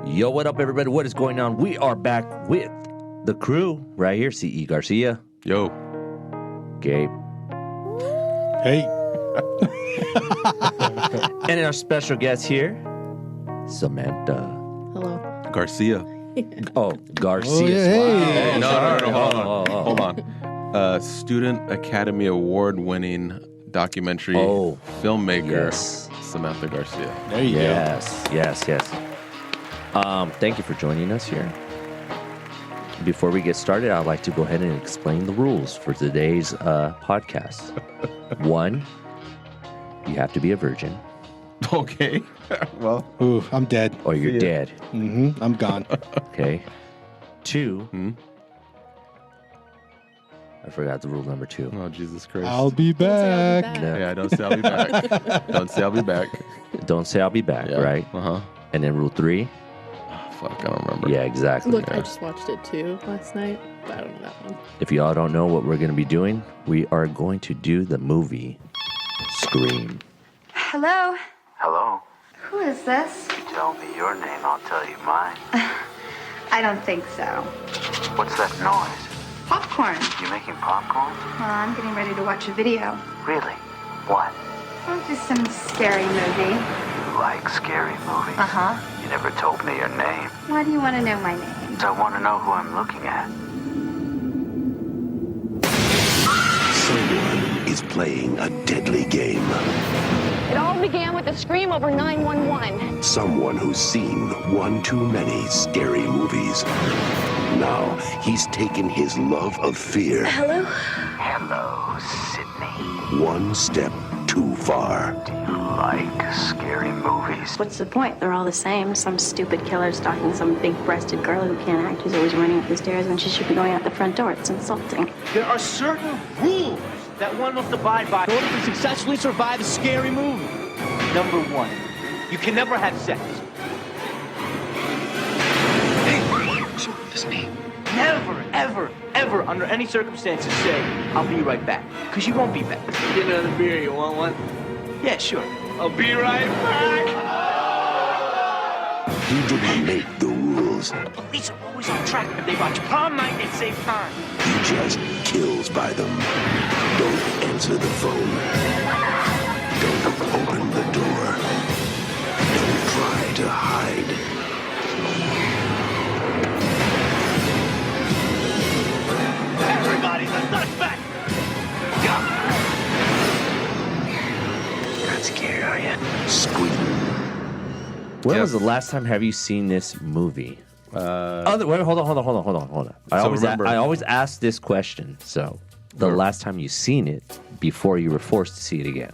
Yo, what up, everybody? What is going on? We are back with the crew right here. C.E. Garcia. Yo. Gabe. Hey. And our special guest here, Samantha. Hello. Garcia. Oh, Garcia. Oh, yeah, hey. No. Hold on. Student Academy Award-winning documentary filmmaker, yes. Samantha Garcia. There you go. Yes. Thank you for joining us here. Before we get started, I'd like to go ahead and explain the rules for today's podcast. 1, you have to be a virgin. Okay. Well. Ooh, I'm dead. Or you're dead. Mm-hmm. I'm gone. Okay. 2, I forgot the rule number 2. Oh, Jesus Christ. I'll be back. No. Yeah, don't say I'll be back. Don't say I'll be back. Don't say I'll be back, Yeah. right? Uh-huh. And then rule 3. Fuck, I don't remember. Yeah, exactly. Look, I just watched it too last night, but I don't know that one. If y'all don't know what we're going to be doing, we are going to do the movie Scream. Hello? Hello. Who is this? You tell me your name, I'll tell you mine. I don't think so. What's that noise? Popcorn. You making popcorn? Well, I'm getting ready to watch a video. Really? What? Oh, just some scary movie. You like scary movies? Uh-huh. You never told me your name. Why do you want to know my name? I want to know who I'm looking at. Someone is playing a deadly game. It all began with a scream over 911. Someone who's seen one too many scary movies. Now he's taken his love of fear Hello? Hello, Sydney. one step too far. Do you like scary movies? What's the point? They're all the same. Some stupid killer stalking some big-breasted girl who can't act, who's always running up the stairs when she should be going out the front door. It's insulting. There are certain rules that one must abide by in order to successfully survive a scary movie. Number 1, you can never have sex. Never, ever, under any circumstances say, I'll be right back. Because you won't be back. Get another beer, you want one? Yeah, sure. I'll be right back. He didn't make the rules. The police are always on track. If they watch prom night, they save time. He just kills by them. Don't answer the phone. Don't open the door. Don't try to hide. Everybody's a suspect. Not scared, are you? Scream. When Yes. was the last time have you seen this movie? Wait, hold on. I always ask this question. So, the last time you seen it before you were forced to see it again.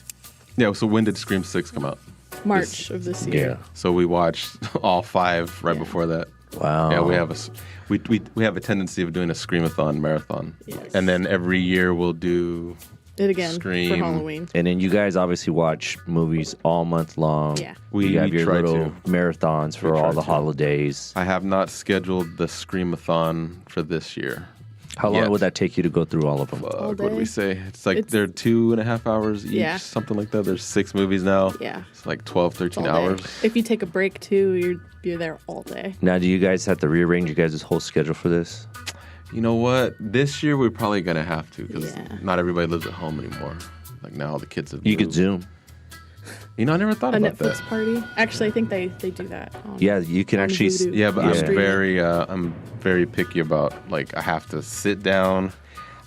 Yeah, so when did Scream 6 come out? March of this year. So we watched all 5 right before that. Wow. Yeah, we have a tendency of doing a Screamathon marathon. Yes. And then every year we'll do It again Scream. for Halloween. And then you guys obviously watch movies all month long. Yeah. We have your try little to. marathons for We all try the to. holidays. I have not scheduled the Screamathon for this year. How long Yes. would that take you to go through all of them? All What did we day. say? It's like It's- they're 2.5 hours each, Yeah. something like that. There's 6 movies now. Yeah. It's like 12, 13 All day. hours. If you take a break too, you're there all day. Now, do you guys have to rearrange you guys' whole schedule for this? You know what? This year we're probably going to have to because Yeah. not everybody lives at home anymore. Like now all the kids have You could moved. Zoom. You know, I never thought A about Netflix that. party. Actually, I think they do that. Yeah, you can on actually. Vudu. Yeah, but Yeah. I'm very picky about, like, I have to sit down.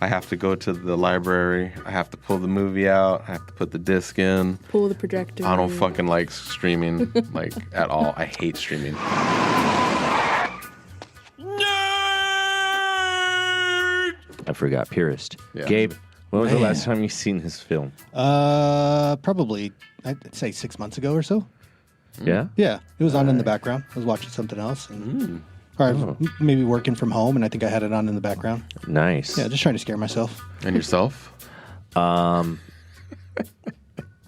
I have to go to the library. I have to pull the movie out. I have to put the disc in. Pull the projector. I don't fucking like streaming, like, at all. I hate streaming. I forgot. Purist. Yeah. Gabe, when was the Man. last time you seen this film? Probably, I'd say 6 months ago or so. Yeah? Yeah, it was on in the background. I was watching something else. And, or I was maybe working from home, and I think I had it on in the background. Nice. Yeah, just trying to scare myself. And yourself?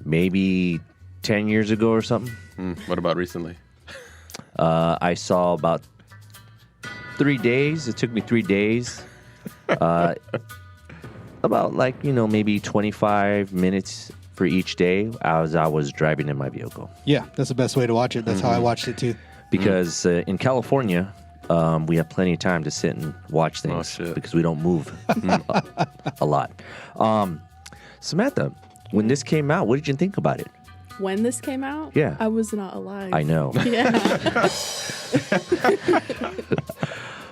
Maybe 10 years ago or something. What about recently? I saw about 3 days. It took me 3 days. About maybe 25 minutes for each day as I was driving in my vehicle. Yeah, that's the best way to watch it. That's how I watched it too. because in California, we have plenty of time to sit and watch things because we don't move a lot. Samantha, when this came out, what did you think about it? When this came out? Yeah. I was not alive. I know. Yeah.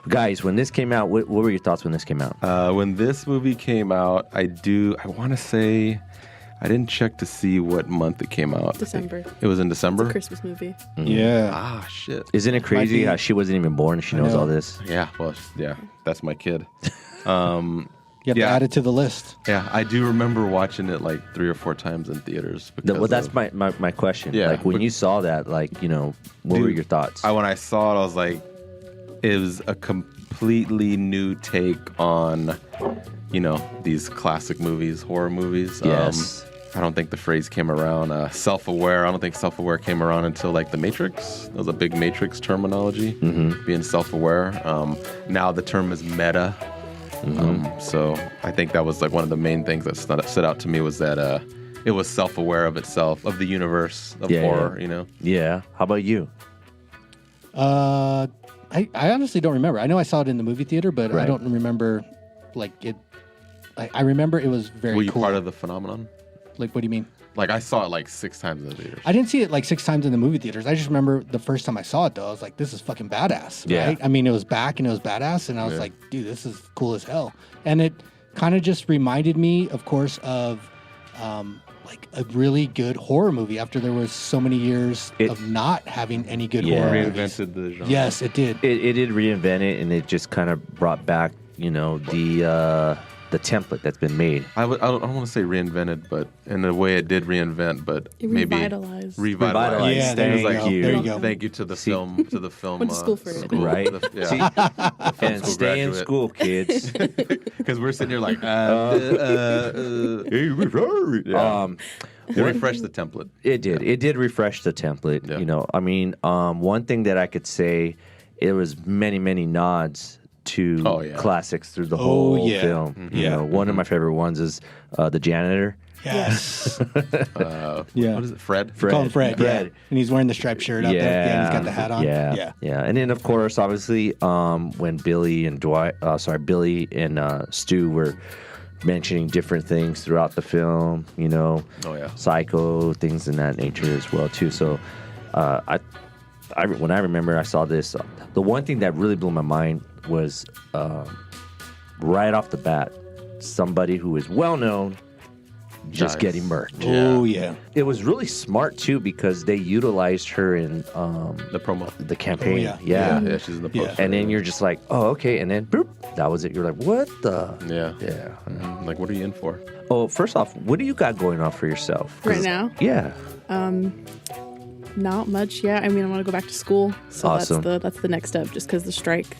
Guys, when this came out, what were your thoughts when this came out? When this movie came out, I want to say, I didn't check to see what month it came out. December. It was in December? It's a Christmas movie. Yeah. Ah, shit. Isn't it crazy how she wasn't even born and she knows all this? Yeah, well, yeah, that's my kid. You have to add it to the list. Yeah, I do remember watching it like 3 or 4 times in theaters. Well, that's my question. Yeah, like when you saw that, like, what were your thoughts? When I saw it, I was like, it was a completely new take on, these classic movies, horror movies. Yes. I don't think the phrase came around. Self-aware. I don't think self-aware came around until like The Matrix. That was a big Matrix terminology, being self-aware. Now the term is meta. So I think that was like one of the main things that stood out to me was that it was self-aware of itself, of the universe of horror. Yeah. How about you? I honestly don't remember. I know I saw it in the movie theater, but I don't remember like it. I remember it was very. Were you cool. part of the phenomenon? Like, what do you mean? Like, I saw it like 6 times in the theaters. I didn't see it like 6 times in the movie theaters. I just remember the first time I saw it, though. I was like, this is fucking badass. Yeah. Right? I mean, it was back and it was badass. And I was like, dude, this is cool as hell. And it kind of just reminded me, of course, of like a really good horror movie after there was so many years of not having any good horror movies. Reinvented the genre. Yes, it did. It did reinvent it, and it just kind of brought back, the template that's been made. I don't want to say reinvented, but in a way it did reinvent, but It maybe revitalized. revitalized. Yeah, there you go. There you go. Thank you to the film. Went to school for it. Right? Yeah. And stay in school, kids. Because we're sitting here like, Hey, it refreshed the template. It did. It did refresh the template. Yeah. One thing that I could say, it was many, many nods to classics through the whole film. One of my favorite ones is the janitor. Yes. Yeah. What is it? Fred? Call him Fred. Yeah. And he's wearing the striped shirt out there. Yeah. And he's got the hat on. Yeah. And then, of course, obviously, when Billy and Stu were mentioning different things throughout the film, Psycho, things in that nature as well, too. So, when I remember I saw this, the one thing that really blew my mind was right off the bat, somebody who is well known just getting murked. Oh yeah. It was really smart too because they utilized her in the promo, the campaign. Oh, yeah, she's in the poster. And then you're just like, oh, okay, and then boop, that was it. You're like, what the? Yeah. Like, what are you in for? Oh, first off, what do you got going on for yourself Right now? Yeah. Not much yet. I mean, I want to go back to school, so Awesome. that's the next step. Just because the strike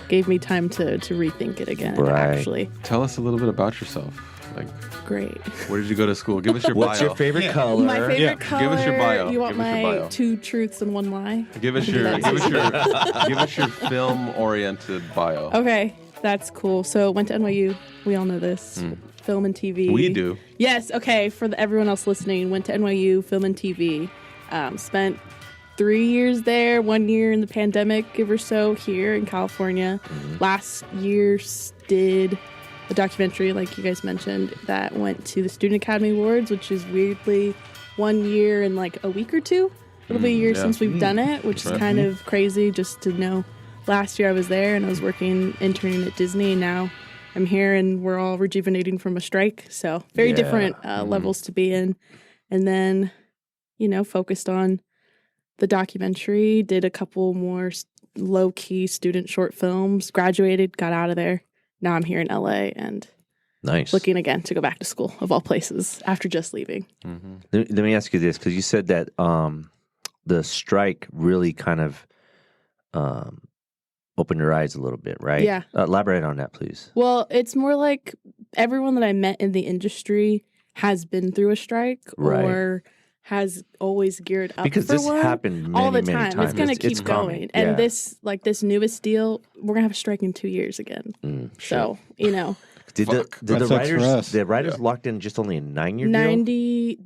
gave me time to rethink it again. Right. Actually, Tell us a little bit about yourself. Like, great. where did you go to school? Give us your What's bio. your favorite color? My favorite color. Give us your bio. You want Give us your my bio. 2 truths and 1 lie? Give us your film-oriented bio. Okay, that's cool. So went to NYU. We all know this. Film and TV. We do. Yes. Okay. For everyone else listening, went to NYU. Film and TV. Spent 3 years there. 1 year in the pandemic, give or so, here in California. Last year did a documentary, like you guys mentioned, that went to the Student Academy Awards, which is weirdly 1 year in like a week or 2. It'll be a year since we've done it, which is kind of crazy just to know. Last year I was there and I was interning at Disney, and now I'm here and we're all rejuvenating from a strike. So very different levels to be in. And then, focused on the documentary, did a couple more low-key student short films, graduated, got out of there. Now I'm here in LA and Nice. looking again to go back to school, of all places, after just leaving. Let me ask you this, because you said that the strike really kind of opened your eyes a little bit, right? Yeah. Elaborate on that, please. Well, it's more like everyone that I met in the industry has been through a strike or has always geared up because for this one. happened many, all the many time. times. It's gonna keep going. coming. And Yeah. this newest deal, we're gonna have a strike in 2 years again. So, Did Fuck. the That sucks for us. writers locked in just only a 9-year deal? 90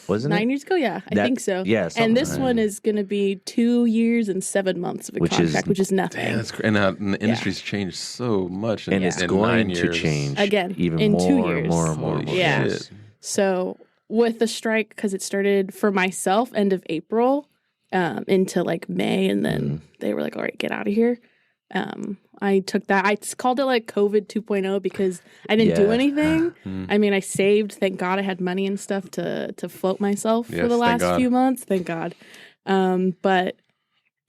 Wasn't it? 9 years ago, yeah, I That- think so. yeah, something and this like one that. is going to be 2 years and 7 months of a Which is- contract, which is nothing. Damn, that's great. And the industry's changed so much. And it's in going 9 to years. change Again, even in more 2 and years. more and more. And more. Holy Yeah. shit. So with the strike, because it started for myself end of April into like May, and then they were like, all right, get out of here. I took that. I called it like COVID 2.0 because I didn't do Yeah. anything. I mean, I saved. Thank God I had money and stuff to float myself for Yes, the thank last God. few months. Thank God. But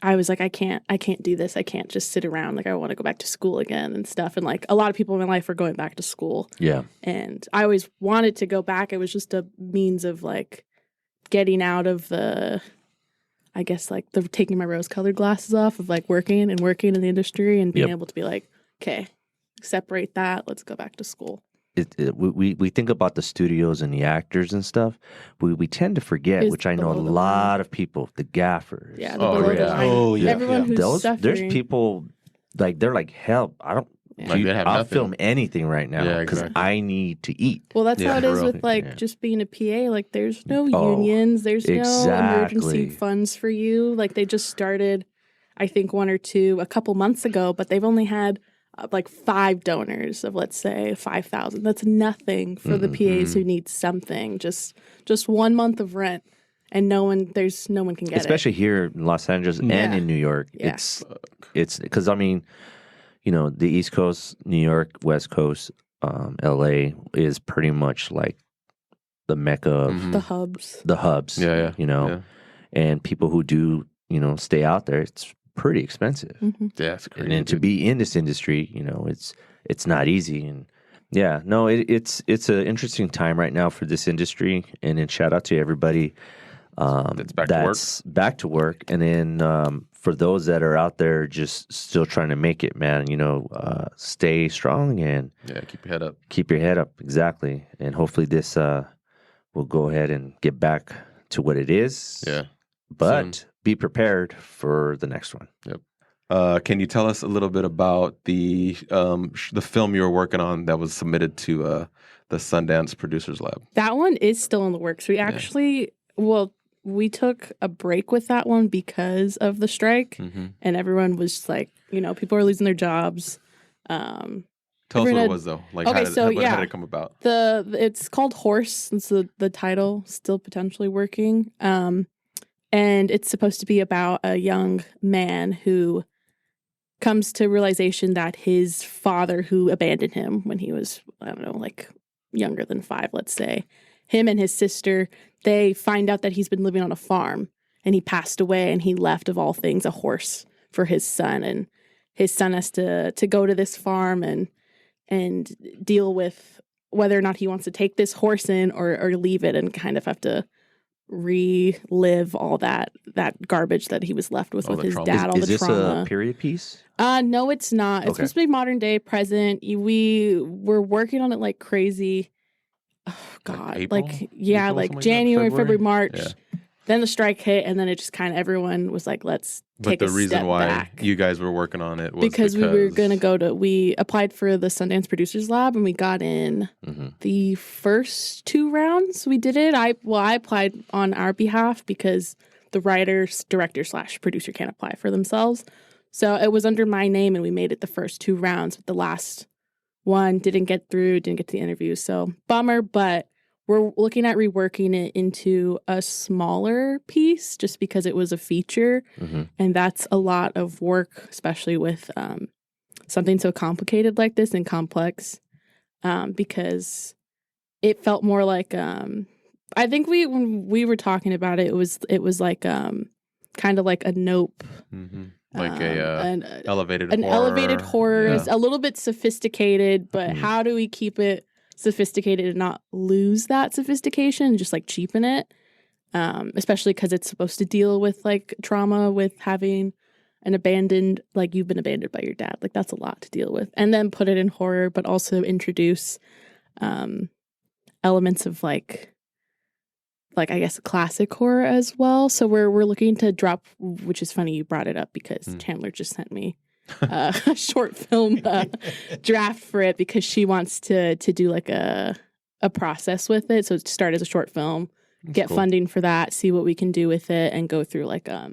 I was like, I can't do this. I can't just sit around. Like, I want to go back to school again and stuff. And like a lot of people in my life are going back to school. Yeah. And I always wanted to go back. It was just a means of like getting out of the, I guess, like the taking my rose-colored glasses off of like working in the industry and being Yep. able to be like, okay, separate that. Let's go back to school. We think about the studios and the actors and stuff. We tend to forget, Is which I know a below the lot of people, the gaffers. Yeah, the Oh, below the yeah. line. Oh, yeah. Everyone who's Those suffering. there's people like they're like, hell, I don't. Yeah. Like, they have I'll nothing. film anything right now Yeah, because exactly. I need to eat. Well, that's Yeah, how it for is real. with like Yeah. just being a PA. Like, there's no Oh, unions. There's no emergency exactly. funds for you. Like, they just started, I think, a couple months ago, but they've only had like 5 donors of, let's say, 5,000. That's nothing for the PAs who need something. Just 1 month of rent, and no one can get it. Especially here in Los Angeles and Yeah. in New York. Yeah. It's because I mean, you know, the East Coast, New York, West Coast, LA is pretty much like the mecca of The hubs. the hubs. Yeah, yeah. You know, Yeah. and people who do, you know, stay out there, it's pretty expensive. Yeah, it's crazy. And then to be in this industry, you know, it's not easy. And yeah, no, it's an interesting time right now for this industry. And then shout out to everybody That's back to work. back to work. And then for those that are out there just still trying to make it, man, you know, stay strong and Yeah, keep your head up. keep your head up. Exactly. And hopefully this will go ahead and get back to what it is. Yeah. But soon. be prepared for the next one. Yep. Can you tell us a little bit about the film you were working on that was submitted to the Sundance Producers Lab? That one is still in the works. We actually, we took a break with that one because of the strike, and everyone was like, you know, people are losing their jobs. Tell us what Everyone it had- was though. Like, Okay, how did, so, how yeah. did it come about? It's called Horse. It's the title, still potentially working. And it's supposed to be about a young man who comes to realization that his father, who abandoned him when he was, I don't know, like younger than 5, let's say, him and his sister, they find out that he's been living on a farm and he passed away, and he left, of all things, a horse for his son. And his son has to go to this farm and deal with whether or not he wants to take this horse in or leave it, and kind of have to relive all that garbage that he was left with All the his trauma. dad, all Is the this trauma. a period piece? No, it's not. It's Okay. supposed to be modern day, present. We were working on it like crazy. Oh God, April? like April, yeah, something like like that? January, February? February, March. Yeah. Then the strike hit, and then it just kind of everyone was like, "Let's But take the a reason step why back." you guys were working on it was because we were going to we applied for the Sundance Producers Lab, and we got in the first 2 rounds. We did it. I applied on our behalf because the writer, director / producer can't apply for themselves. So it was under my name, and we made it the first 2 rounds. But the last one didn't get through, didn't get to the interview. So bummer, but we're looking at reworking it into a smaller piece just because it was a feature. And that's a lot of work, especially with something so complicated like this and complex, because it felt more like I think when we were talking about it, it was like kind of like a Nope, like an elevated elevated horror. Yeah. It's a little bit sophisticated, but how do we keep it sophisticated and not lose that sophistication and just like cheapen it? Especially because it's supposed to deal with like trauma with having an abandoned, like you've been abandoned by your dad. Like that's a lot to deal with. And then put it in horror, but also introduce elements of like I guess classic horror as well. So we're looking to drop, which is funny you brought it up because Chandler just sent me a short film draft for it because she wants to do like a process with it. So to start as a short film, get cool. funding for that, see what we can do with it, and go through like a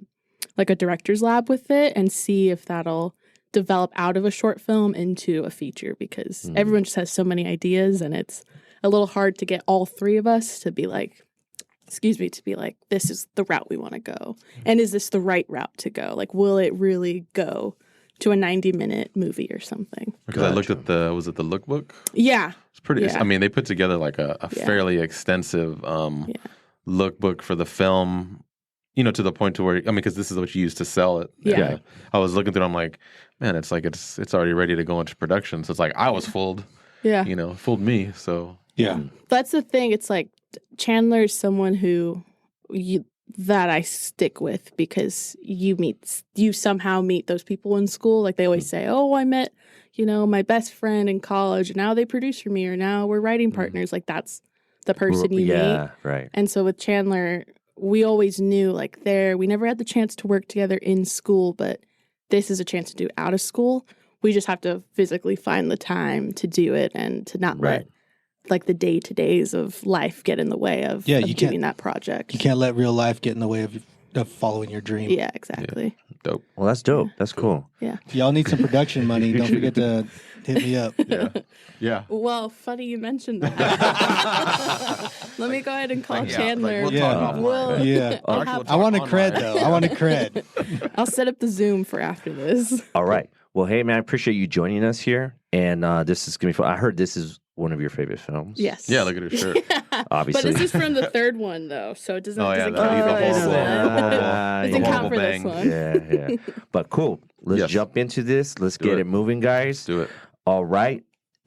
director's lab with it and see if that'll develop out of a short film into a feature because everyone just has so many ideas and it's a little hard to get all three of us to be like, this is the route we want to go. And is this the right route to go? Like, will it really go to a 90-minute movie or something? Because I looked at the lookbook? Yeah. It's pretty, Yeah. I mean, they put together like a fairly extensive lookbook for the film, to the point to where, because this is what you use to sell it. Yeah. And, I was looking through it, I'm like, man, it's like it's already ready to go into production. So it's like I was fooled. Yeah. Fooled me. So Yeah. That's the thing. It's like Chandler is someone that I stick with because you somehow meet those people in school. Like they always say, oh, I met, my best friend in college and now they produce for me or now we're writing partners. Like that's the person you meet. Yeah, right. And so with Chandler, we always knew like we never had the chance to work together in school, but this is a chance to do it out of school. We just have to physically find the time to do it and to not let like the day-to-days of life get in the way of doing that project. You can't let real life get in the way of following your dream. Yeah, exactly. Yeah. Dope. Well, that's dope. That's cool. Yeah. If y'all need some production money, don't forget to hit me up. Yeah. Well, funny you mentioned that. Let me go ahead and call Chandler. We'll talk offline. Yeah. I want a cred, though. I want a cred. I'll set up the Zoom for after this. All right. Well, hey, man, I appreciate you joining us here. And this is going to be fun. I heard this is one of your favorite films. Yes. Yeah, look at his shirt. Obviously. But this is from the third one, though, so it doesn't count for the this horrible one. bang. Yeah. But cool. Let's jump into this. Let's get it moving, guys. Do it. All right.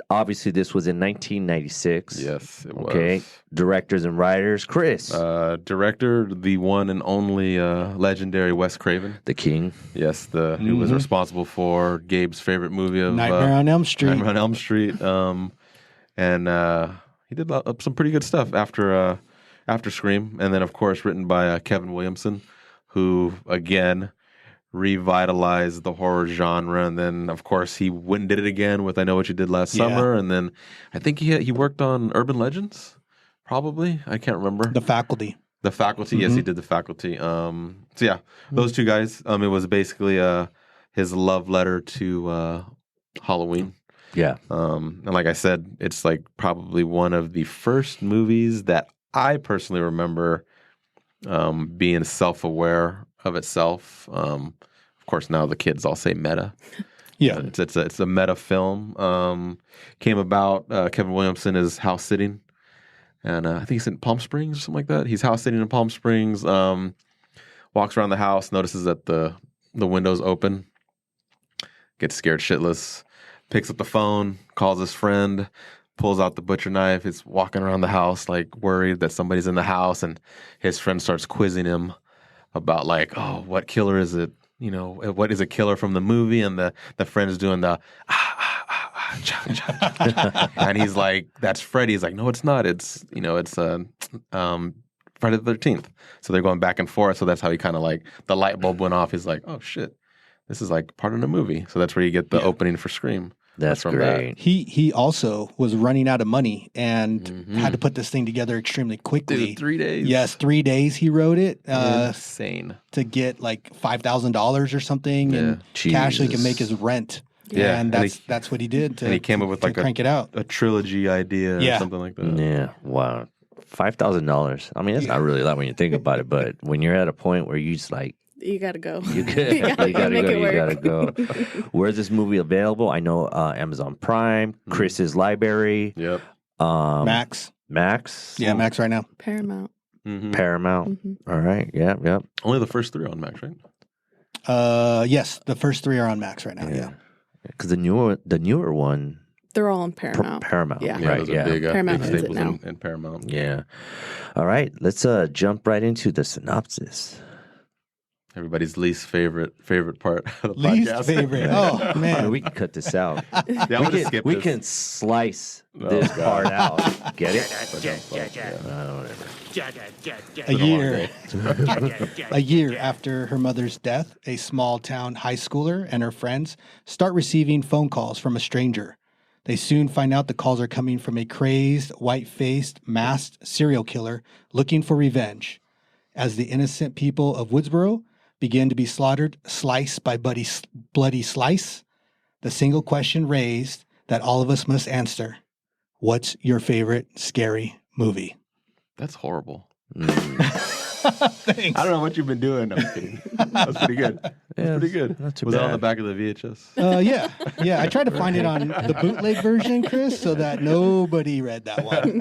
Obviously, this was in 1996. Yes, it was. Okay. Directors and writers, Chris. Director, the one and only legendary Wes Craven. The King. Yes, who was responsible for Gabe's favorite movie of Nightmare on Elm Street. Nightmare on Elm Street. And he did some pretty good stuff after Scream. And then, of course, written by Kevin Williamson, who, again, revitalized the horror genre. And then, of course, he went and did it again with I Know What You Did Last Summer. And then I think he worked on Urban Legends, probably. I can't remember. The Faculty. The Faculty. Yes, he did The Faculty. So, yeah, those two guys. It was basically his love letter to Halloween. Yeah. And like I said, it's like probably one of the first movies that I personally remember being self-aware of itself. Of course, now the kids all say meta. Yeah. It's a meta film. Came about, Kevin Williamson is house sitting. And I think he's in Palm Springs or something like that. He's house sitting in Palm Springs, walks around the house, notices that the window's open, gets scared shitless. Picks up the phone, calls his friend, pulls out the butcher knife. He's walking around the house, like worried that somebody's in the house, and his friend starts quizzing him about, like, oh, what killer is it? What is a killer from the movie? And the friend's doing the cha, cha, cha. And he's like, that's Freddy. He's like, no, it's not. It's Friday the 13th. So they're going back and forth. So that's how he kind of like the light bulb went off. He's like, oh shit, this is like part of the movie. So that's where you get the opening for Scream. That's from great. He also was running out of money and had to put this thing together extremely quickly. Dude, 3 days. Yes, 3 days he wrote it. Insane. To get like $5,000 or something and cash so he can make his rent. Yeah, and that's what he did. And he came up with like crank it out. a trilogy idea or something like that. Yeah. Wow. $5,000. I mean, that's not really a lot when you think about it, but when you're at a point where you just like, you gotta go. You gotta go. Where's this movie available? I know Amazon Prime, Chris's Library. Yep. Max. Yeah, Max right now. Paramount. Paramount. All right. Yep. Only the first 3 on Max, right? Yes, the first 3 are on Max right now. Yeah. Because the newer one. They're all on Paramount. Paramount. Yeah. Right. Those are big, Paramount big owns it staples now. in Paramount. Yeah. All right. Let's jump right into the synopsis. Everybody's least favorite part of the Least podcast. favorite. Oh, man. I mean, we can cut this out. Yeah, we can slice this part out. Get it? Yeah. Whatever. A year after her mother's death, a small town high schooler and her friends start receiving phone calls from a stranger. They soon find out the calls are coming from a crazed, white-faced, masked serial killer looking for revenge. As the innocent people of Woodsboro begin to be slaughtered slice by bloody slice, the single question raised that all of us must answer: what's your favorite scary movie? That's horrible. Thanks. I don't know what you've been doing. I'm kidding. That's pretty good. That's pretty good. not too Was that on bad. the back of the VHS? Yeah. I tried to find it on the bootleg version, Chris, so that nobody read that one.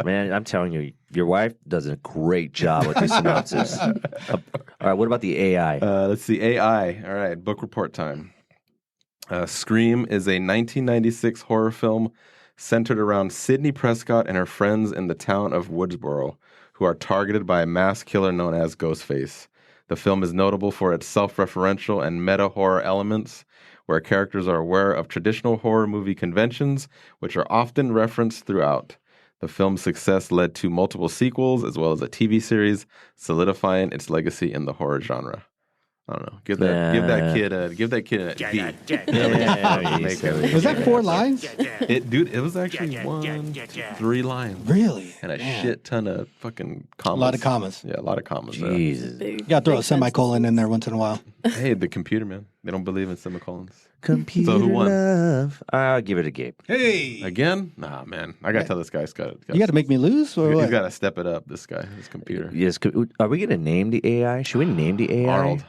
Man, I'm telling you, your wife does a great job with these synopsis. All right, what about the AI? Let's see. AI. All right, book report time. Scream is a 1996 horror film centered around Sidney Prescott and her friends in the town of Woodsboro, who are targeted by a mass killer known as Ghostface. The film is notable for its self-referential and meta-horror elements, where characters are aware of traditional horror movie conventions, which are often referenced throughout. The film's success led to multiple sequels, as well as a TV series, solidifying its legacy in the horror genre. I don't know. Give that kid a B. Was that 4 lines? It was actually 1, 2, 3 lines. Really? And a shit ton of fucking commas. A lot of commas. Yeah, a lot of commas. Jesus. You got to throw a semicolon in there once in a while. Hey, the computer, man. They don't believe in semicolons. Computer So who won? love. I'll give it a Gabe. Hey! Again? Nah, man. I got to tell this guy's got You got to make me lose? Or He's what? got to step it up, this guy, this computer. Yes. Are we going to name the AI? Should we name the AI? Arnold.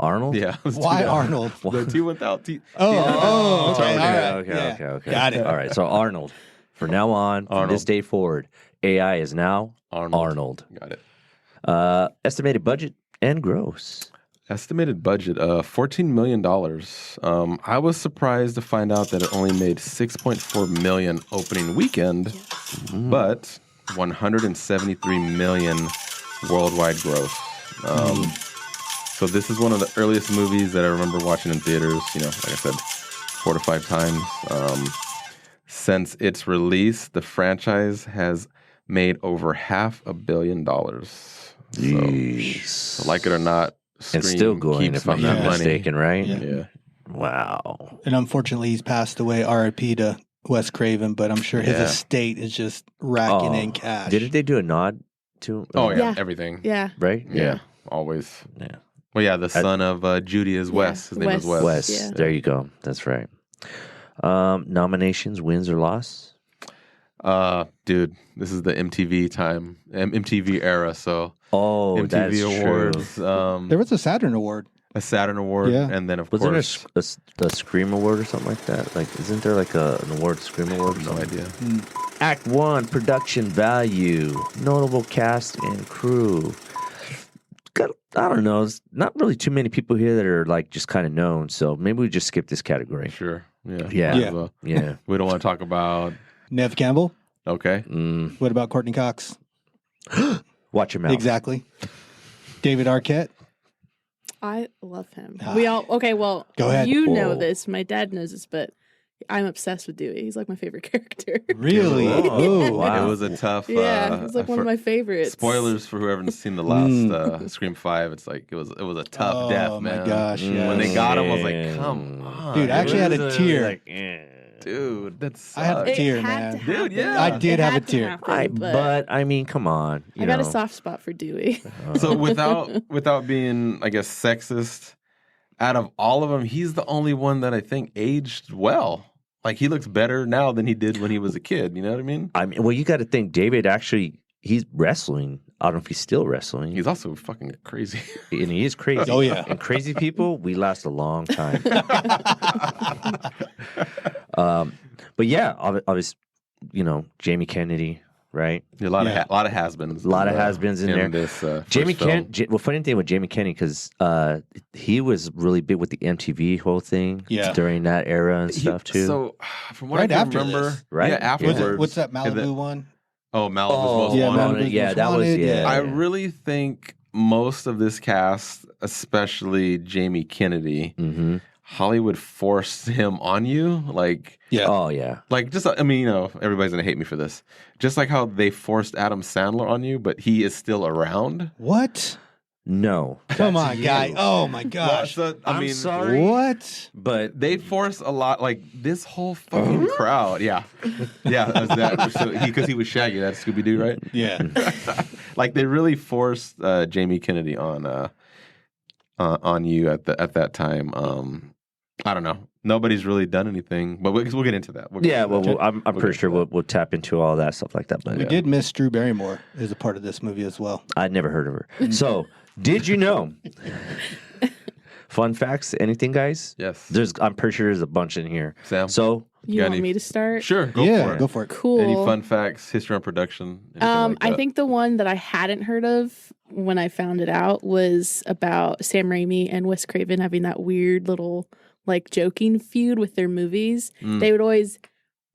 Arnold? Yeah. Why Arnold? The T without T. Okay. All right. Okay. Got it. All right. So Arnold. From now on, from this day forward, AI is now Arnold. Got it. Estimated budget and gross. Estimated budget, $14 million. I was surprised to find out that it only made $6.4 million opening weekend, but $173 million worldwide gross. So this is one of the earliest movies that I remember watching in theaters, like I said, 4 to 5 times. Since its release, the franchise has made over $500 million. So, like it or not, Scream and still going, keeps if I'm not making money. mistaken, right? Yeah. Wow. And unfortunately, he's passed away. R.I.P. to Wes Craven, but I'm sure his estate is just racking in cash. Didn't they do a nod to? Oh, yeah. Yeah. Everything. Yeah. Right? Yeah. Always. Yeah. Well, yeah, the son of Judy is Wes. His name is Wes. Wes. Yeah. There you go. That's right. Nominations, wins or loss? Dude, this is the MTV time, MTV era. So Oh, that's MTV Awards, true. There was a Saturn Award. a Saturn Award, Yeah. and then of Was course, there a Scream Award or something like that? Like, isn't there like an award, Scream Award? Or no something? idea. Act 1, production value, notable cast and crew. I don't know. There's not really too many people here that are like just kind of known. So maybe we just skip this category. Sure. Yeah. Yeah. Might as well. Yeah. We don't want to talk about. Nev Campbell. Okay. What about Courtney Cox? Watch your mouth. Exactly. David Arquette. I love him. We all well. Go ahead. You know Whoa. this. My dad knows this, but I'm obsessed with Dewey. He's like my favorite character. Really? Oh, Oh, wow. It was a tough. Yeah, he's like one of my favorites. Spoilers for whoever's seen the last Scream 5. It's like it was a tough death, Oh, my man. gosh, When they yes. got him, I was like, come on, Dude, I actually had a tear. Like, dude, that's. I had a It tear, had to man. Dude, happen. yeah. I did It have a had to tear. happen, but I mean, come on. I got a soft spot for Dewey. So without being, I guess, sexist, out of all of them, he's the only one that I think aged well. Like, he looks better now than he did when he was a kid. You know what I mean? I mean, well, you got to think David actually, he's wrestling. I don't know if he's still wrestling. He's also fucking crazy. And he is crazy. Oh, yeah. And crazy people, we last a long time. But yeah, obviously, Jamie Kennedy, right? A lot of has-beens. A lot of has-beens in there. This, Jamie first film. Kennedy. Well, funny thing with Jamie Kennedy, because he was really big with the MTV whole thing during that era and stuff too. So, from what Right I can after remember, this. Right? Yeah, afterwards. What's that And Malibu one? Oh, Malibu's Oh, Most yeah, Wanted. Malibu's yeah, Most that was Wanted, yeah. I really think most of this cast, especially Jamie Kennedy, Hollywood forced him on you, like Yeah. Oh yeah. like just I mean, everybody's gonna hate me for this. Just like how they forced Adam Sandler on you, but he is still around. What? No. Come That's on, you. guy. Oh my gosh. So, I'm sorry. What? But They force a lot, like this whole fucking crowd. Yeah, that was that. So because he was Shaggy, that Scooby Doo, right? Yeah. Like they really forced Jamie Kennedy on you at that time. I don't know. Nobody's really done anything, but we'll get into that. I'm pretty sure we'll tap into all that stuff like that. But We did miss Drew Barrymore as a part of this movie as well. I'd never heard of her. So, did you know? Fun facts? Anything, guys? Yes. I'm pretty sure there's a bunch in here. Sam? So, You got want any- me to start? Sure, go for it. Go for it. Cool. Any fun facts, history on production? anything like I that? think the one that I hadn't heard of when I found it out was about Sam Raimi and Wes Craven having that weird little like joking feud with their movies. They would always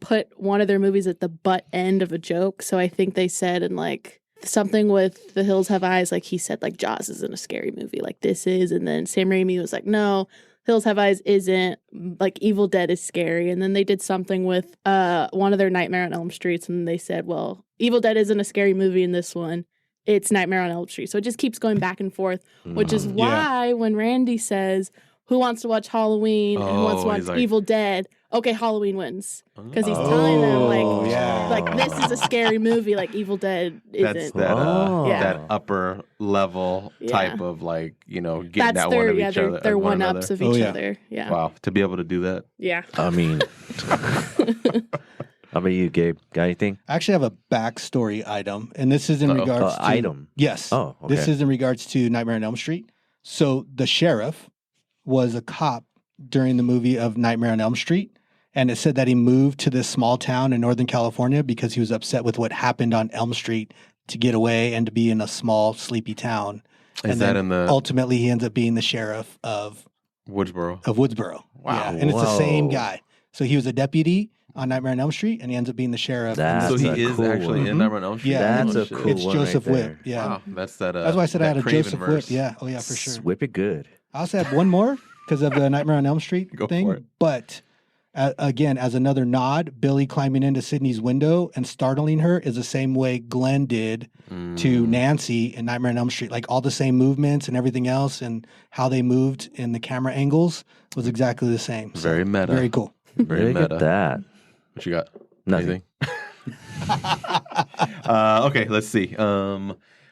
put one of their movies at the butt end of a joke. So I think they said in like something with The Hills Have Eyes, like he said like Jaws isn't a scary movie like this is. And then Sam Raimi was like, no, Hills Have Eyes isn't, like Evil Dead is scary. And then they did something with one of their Nightmare on Elm Streets and they said, well, Evil Dead isn't a scary movie in this one. It's Nightmare on Elm Street. So it just keeps going back and forth, which is why when Randy says, who wants to watch Halloween and who wants to watch he's like- Evil Dead? Okay, Halloween wins. Because he's telling them like this is a scary movie, like Evil Dead That's isn't. that upper level type of like, getting That's that their one of each other. their one one ups another. of each other. Yeah. Wow, to be able to do that. Yeah. I mean, how about you, Gabe? Got anything? I actually have a backstory item, and this is in regards to item. Yes. Oh, okay. This is in regards to Nightmare on Elm Street. So the sheriff was a cop during the movie of Nightmare on Elm Street, and it said that he moved to this small town in Northern California because he was upset with what happened on Elm Street to get away and to be in a small, sleepy town. Is and that then in the ultimately he ends up being the sheriff of Woodsboro? Woodsboro. Wow. Yeah, and it's the same Whoa. guy. So he was a deputy on Nightmare on Elm Street, and he ends up being the sheriff. That's So he a is cool actually one. in Nightmare on Elm Street. Yeah, That's Oh, a shit. cool It's one Joseph right Whip. there. Yeah. Wow, that's that. That's why I said I that had a Joseph Craven-verse. Whip. Yeah. Oh, yeah, for sure. Whip it good. I also have one more because of the Nightmare on Elm Street Go thing. for it. But again, as another nod, Billy climbing into Sydney's window and startling her is the same way Glenn did to Nancy in Nightmare on Elm Street. Like all the same movements and everything else and how they moved in the camera angles was exactly the same. So, Very meta. Very cool. Very Look meta. at that. What you got? Nothing. Okay, let's see.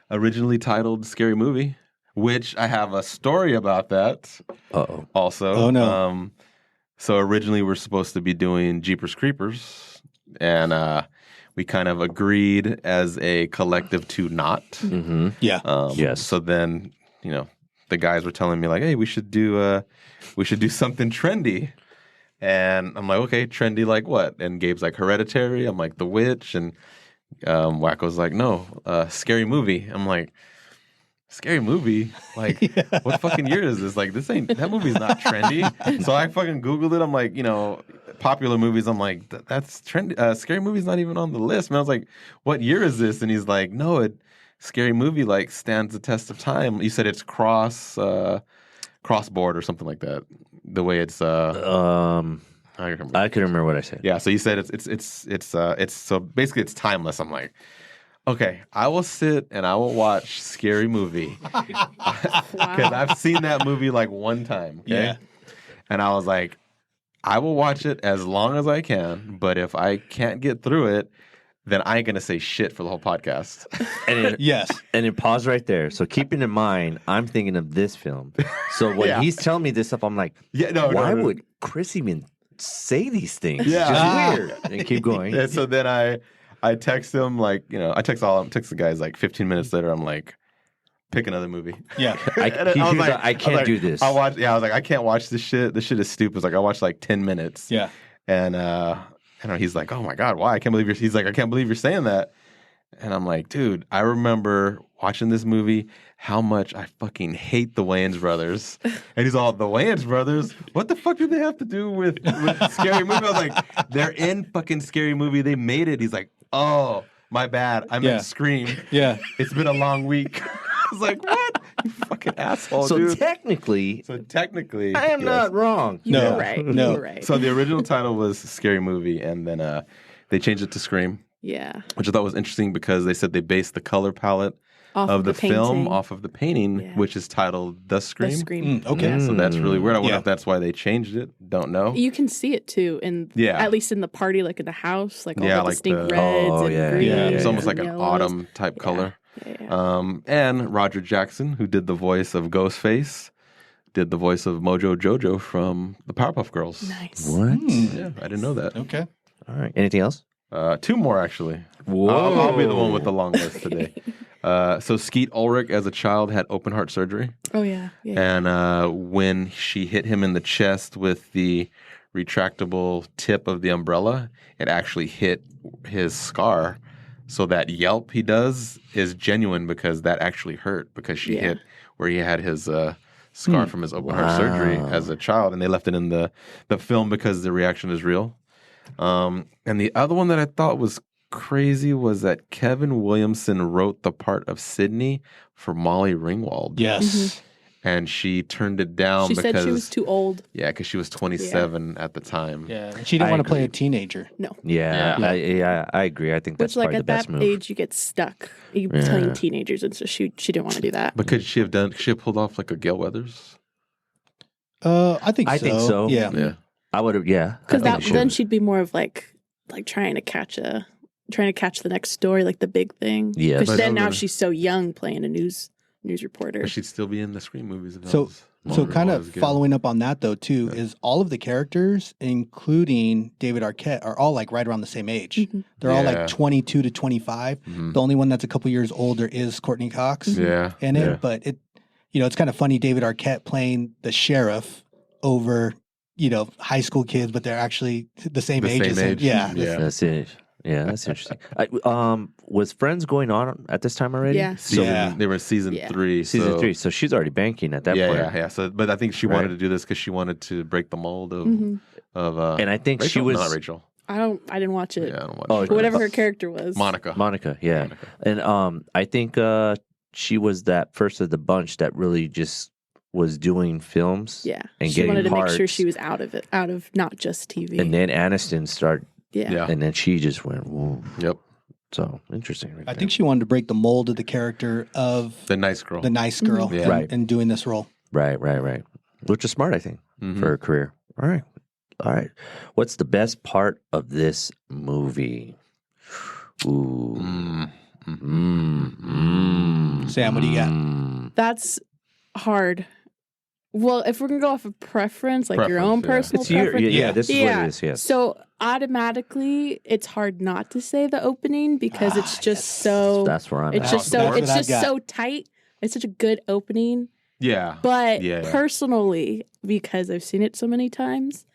Originally titled Scary Movie, which I have a story about that Uh-oh. also. Oh, no. So originally we're supposed to be doing Jeepers Creepers, and we kind of agreed as a collective to not. Mm-hmm. Yeah. Yes. So then, the guys were telling me like, "Hey, we should do something trendy." And I'm like, okay, trendy like what? And Gabe's like, Hereditary. I'm like, The Witch. And Wackoe's like, no, Scary Movie. I'm like, Scary Movie? Like, what fucking year is this? Like, that movie's not trendy. So I fucking Googled it. I'm like, popular movies. I'm like, that's trendy. Scary Movie's not even on the list. Man, I was like, what year is this? And he's like, no, Scary Movie like stands the test of time. You said it's crossboard or something like that. The way it's I remember. I can remember what I said. Yeah, so you said it's so basically it's timeless. I'm like, okay, I will sit and I will watch Scary Movie because I've seen that movie like one time. Okay? Yeah. And I was like, I will watch it as long as I can, but if I can't get through it, then I ain't gonna say shit for the whole podcast. Yes. And then pause right there. So keeping in mind, I'm thinking of this film. So when Yeah. he's telling me this stuff, I'm like, why would Chris even say these things? Yeah. It's just weird. And keep going. And so then I text him like, I text the guys like 15 minutes later. I'm like, pick another movie. Yeah. I can't do this. I was like, I can't watch this shit. This shit is stupid. It's like I watched like 10 minutes. Yeah. And he's like, oh my God, why? I can't believe you're saying that. And I'm like, dude, I remember watching this movie, how much I fucking hate the Wayans brothers. And he's all, the Wayans brothers? What the fuck do they have to do with Scary Movie? I was like, they're in fucking Scary Movie. They made it. He's like, oh, my bad. I meant Scream. Yeah. It's been a long week. was like, what? You fucking asshole, So dude. technically, I I am not wrong. You No, were right. no. You were right. So the original title was Scary Movie, and then they changed it to Scream, yeah. which I thought was interesting because they said they based the color palette Off of the film painting. off of the painting, Yeah. which is titled The Scream. The Scream. Okay. Yeah, so that's really weird. I wonder Yeah. if that's why they changed it. Don't know. You can see it too, in Yeah. at least in the party, like in the house, like all Yeah, the like distinct the- reds Oh, and yeah, greens. yeah, It's yeah. almost like and an yellows. autumn type Yeah. color. Yeah. And Roger Jackson, who did the voice of Ghostface, did the voice of Mojo Jojo from the Powerpuff Girls. Nice. What? Yeah, I didn't know that. Okay. All right. Anything else? 2 more, actually. Whoa. I'll be the one with the long list today. So Skeet Ulrich, as a child, had open heart surgery. Oh yeah. Yeah. And when she hit him in the chest with the retractable tip of the umbrella, it actually hit his scar. So that yelp he does is genuine because that actually hurt because she hit where he had his scar from his open heart surgery as a child. And they left it in the film because the reaction is real. And the other one that I thought was crazy was that Kevin Williamson wrote the part of Sydney for Molly Ringwald. Yes. And she turned it down She because said she was too old. yeah, because she was 27 at the time. Yeah. She didn't I want to play a agree. teenager. No. Yeah. I agree. I think that's Which, like, probably the at best that move. age, you get stuck. You playing teenagers, and so she didn't want to do that. But could she have pulled off like a Gail Weathers? I think I so. think so. Yeah. Yeah. I would have. Yeah. Because I think she then would. she'd be more of like trying to catch the next story, like the big thing. Yes. Because But then I now would- she's so young playing a news reporter. But she'd still be in the Scream movies. If that So, was so Molly kind Ringwald of as Gail. following up on that though too is all of the characters, including David Arquette, are all like right around the same age. Mhm. They're all Yeah. like 22 to 25. Mhm. The only one that's a couple years older is Courtney Cox Yeah. in it. Yeah. But it's kind of funny David Arquette playing the sheriff over, high school kids, but they're actually the same The age same as him. age. Yeah. Yeah. That's it. Yeah, that's interesting. Was Friends going on at this time already? Yeah. They were season Yeah. 3. Season so, 3. So she's already banking at that yeah, point. yeah. So, but I think she Right. wanted to do this because she wanted to break the mold of Mhm. And I think Rachel? she was not Rachel. I didn't watch it. Yeah, I don't watch Oh, Friends. Whatever her character was. Monica. yeah. Monica. And I think she was that first of the bunch that really just was doing films. Yeah. And she getting wanted to make sure parts. she was out of not just TV. And then Aniston started, yeah. Yeah. and then she just went, whoa. Yep. So interesting. Right I there. think she wanted to break the mold of the character of The nice girl. the nice girl Yeah. and, Right. and doing this role. Right. Which is smart, I think, Mhm. for her career. All right. What's the best part of this movie? Ooh. Sam, what do you got? That's hard. Well, if we're gonna go off of preference, like your own Preference, personal It's your, preference, yeah, this is what it is, yes. So automatically, it's hard not to say the opening because it's just so. That's where I'm It's at. just so. That's It's what I've just got. so tight. It's such a good opening. Yeah. But Yeah. personally, because I've seen it so many times,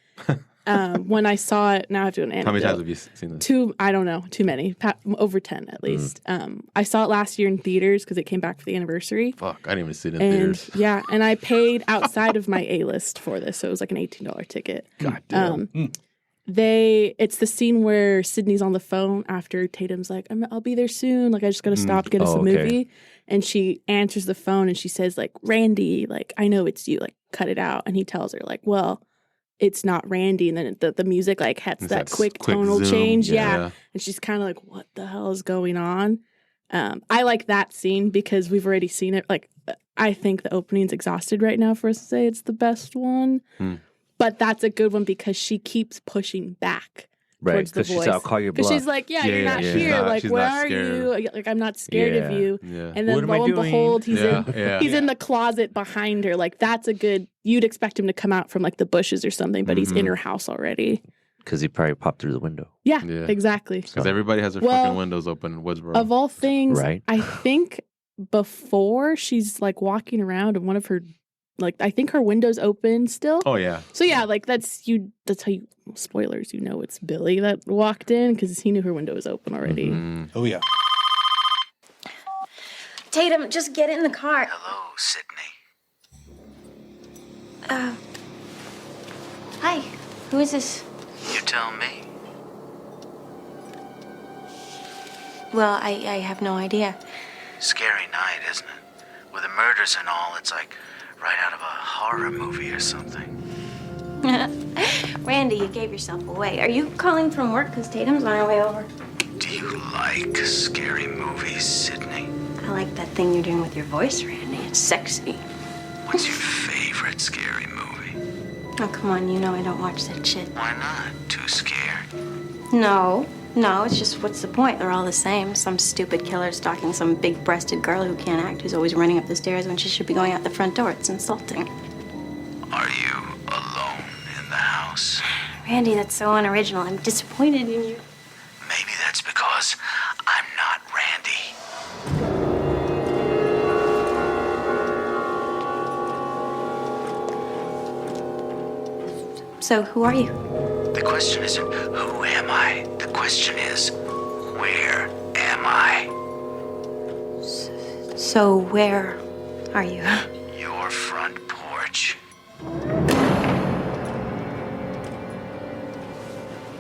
when I saw it, now I have to do an anecdote. How many times have you seen this? I don't know, too many, over 10 at least. I saw it last year in theaters because it came back for the anniversary. Fuck, I didn't even see it in And theaters. yeah, and I paid outside of my A-list for this, so it was like an $18 ticket. God damn. It's the scene where Sydney's on the phone after Tatum's like, I'll be there soon. Like, I just got to stop, get us a Oh, okay. movie. And she answers the phone and she says, like, Randy, like, I know it's you, like, cut it out. And he tells her, like, well, it's not Randy. And then the music, like, hits It's that that quick quick tonal zoom. change. Yeah. Yeah. And she's kind of like, what the hell is going on? I like that scene because we've already seen it. Like, I think the opening's exhausted right now for us to say it's the best one. But that's a good one because she keeps pushing back Right, towards the because she's voice. I'll call your Because bluff. she's like, yeah, Yeah, you're yeah, not yeah. here. She's not- Like, she's where not are scared. you? Like, I'm not scared of Yeah. you. Yeah. And then What am I lo and doing? behold, he's Yeah. in the closet behind her. Like, that's a good. You'd expect him to come out from like the bushes or something, but he's in her house already. Because he probably popped through the window. Yeah, Yeah. exactly. Because everybody has their Well, fucking windows open in Woodsboro. Of all things, Right. I think before she's like walking around and one of her, like, I think her window's open still. Oh, yeah. So yeah, like that's how you, spoilers, it's Billy that walked in because he knew her window was open already. Oh, yeah. Tatum, just get in the car. Hello, Sydney. Hi. Who is this? You tell me. Well, I have no idea. Scary night, isn't it? With the murders and all, it's like right out of a horror movie or something. Randy, you gave yourself away. Are you calling from work because Tatum's on her way over? Do you like scary movies, Sydney? I like that thing you're doing with your voice, Randy. It's sexy. What's your favorite scary movie? Oh, come on, you know I don't watch that shit. Why not? Too scared? No, it's just what's the point? They're all the same. Some stupid killer stalking some big-breasted girl who can't act, who's always running up the stairs when she should be going out the front door. It's insulting. Are you alone in the house? Randy, that's so unoriginal. I'm disappointed in you. Maybe that's because I'm not Randy. So, who are you? The question isn't who am I? The question is where am I? So, where are you? Your front porch.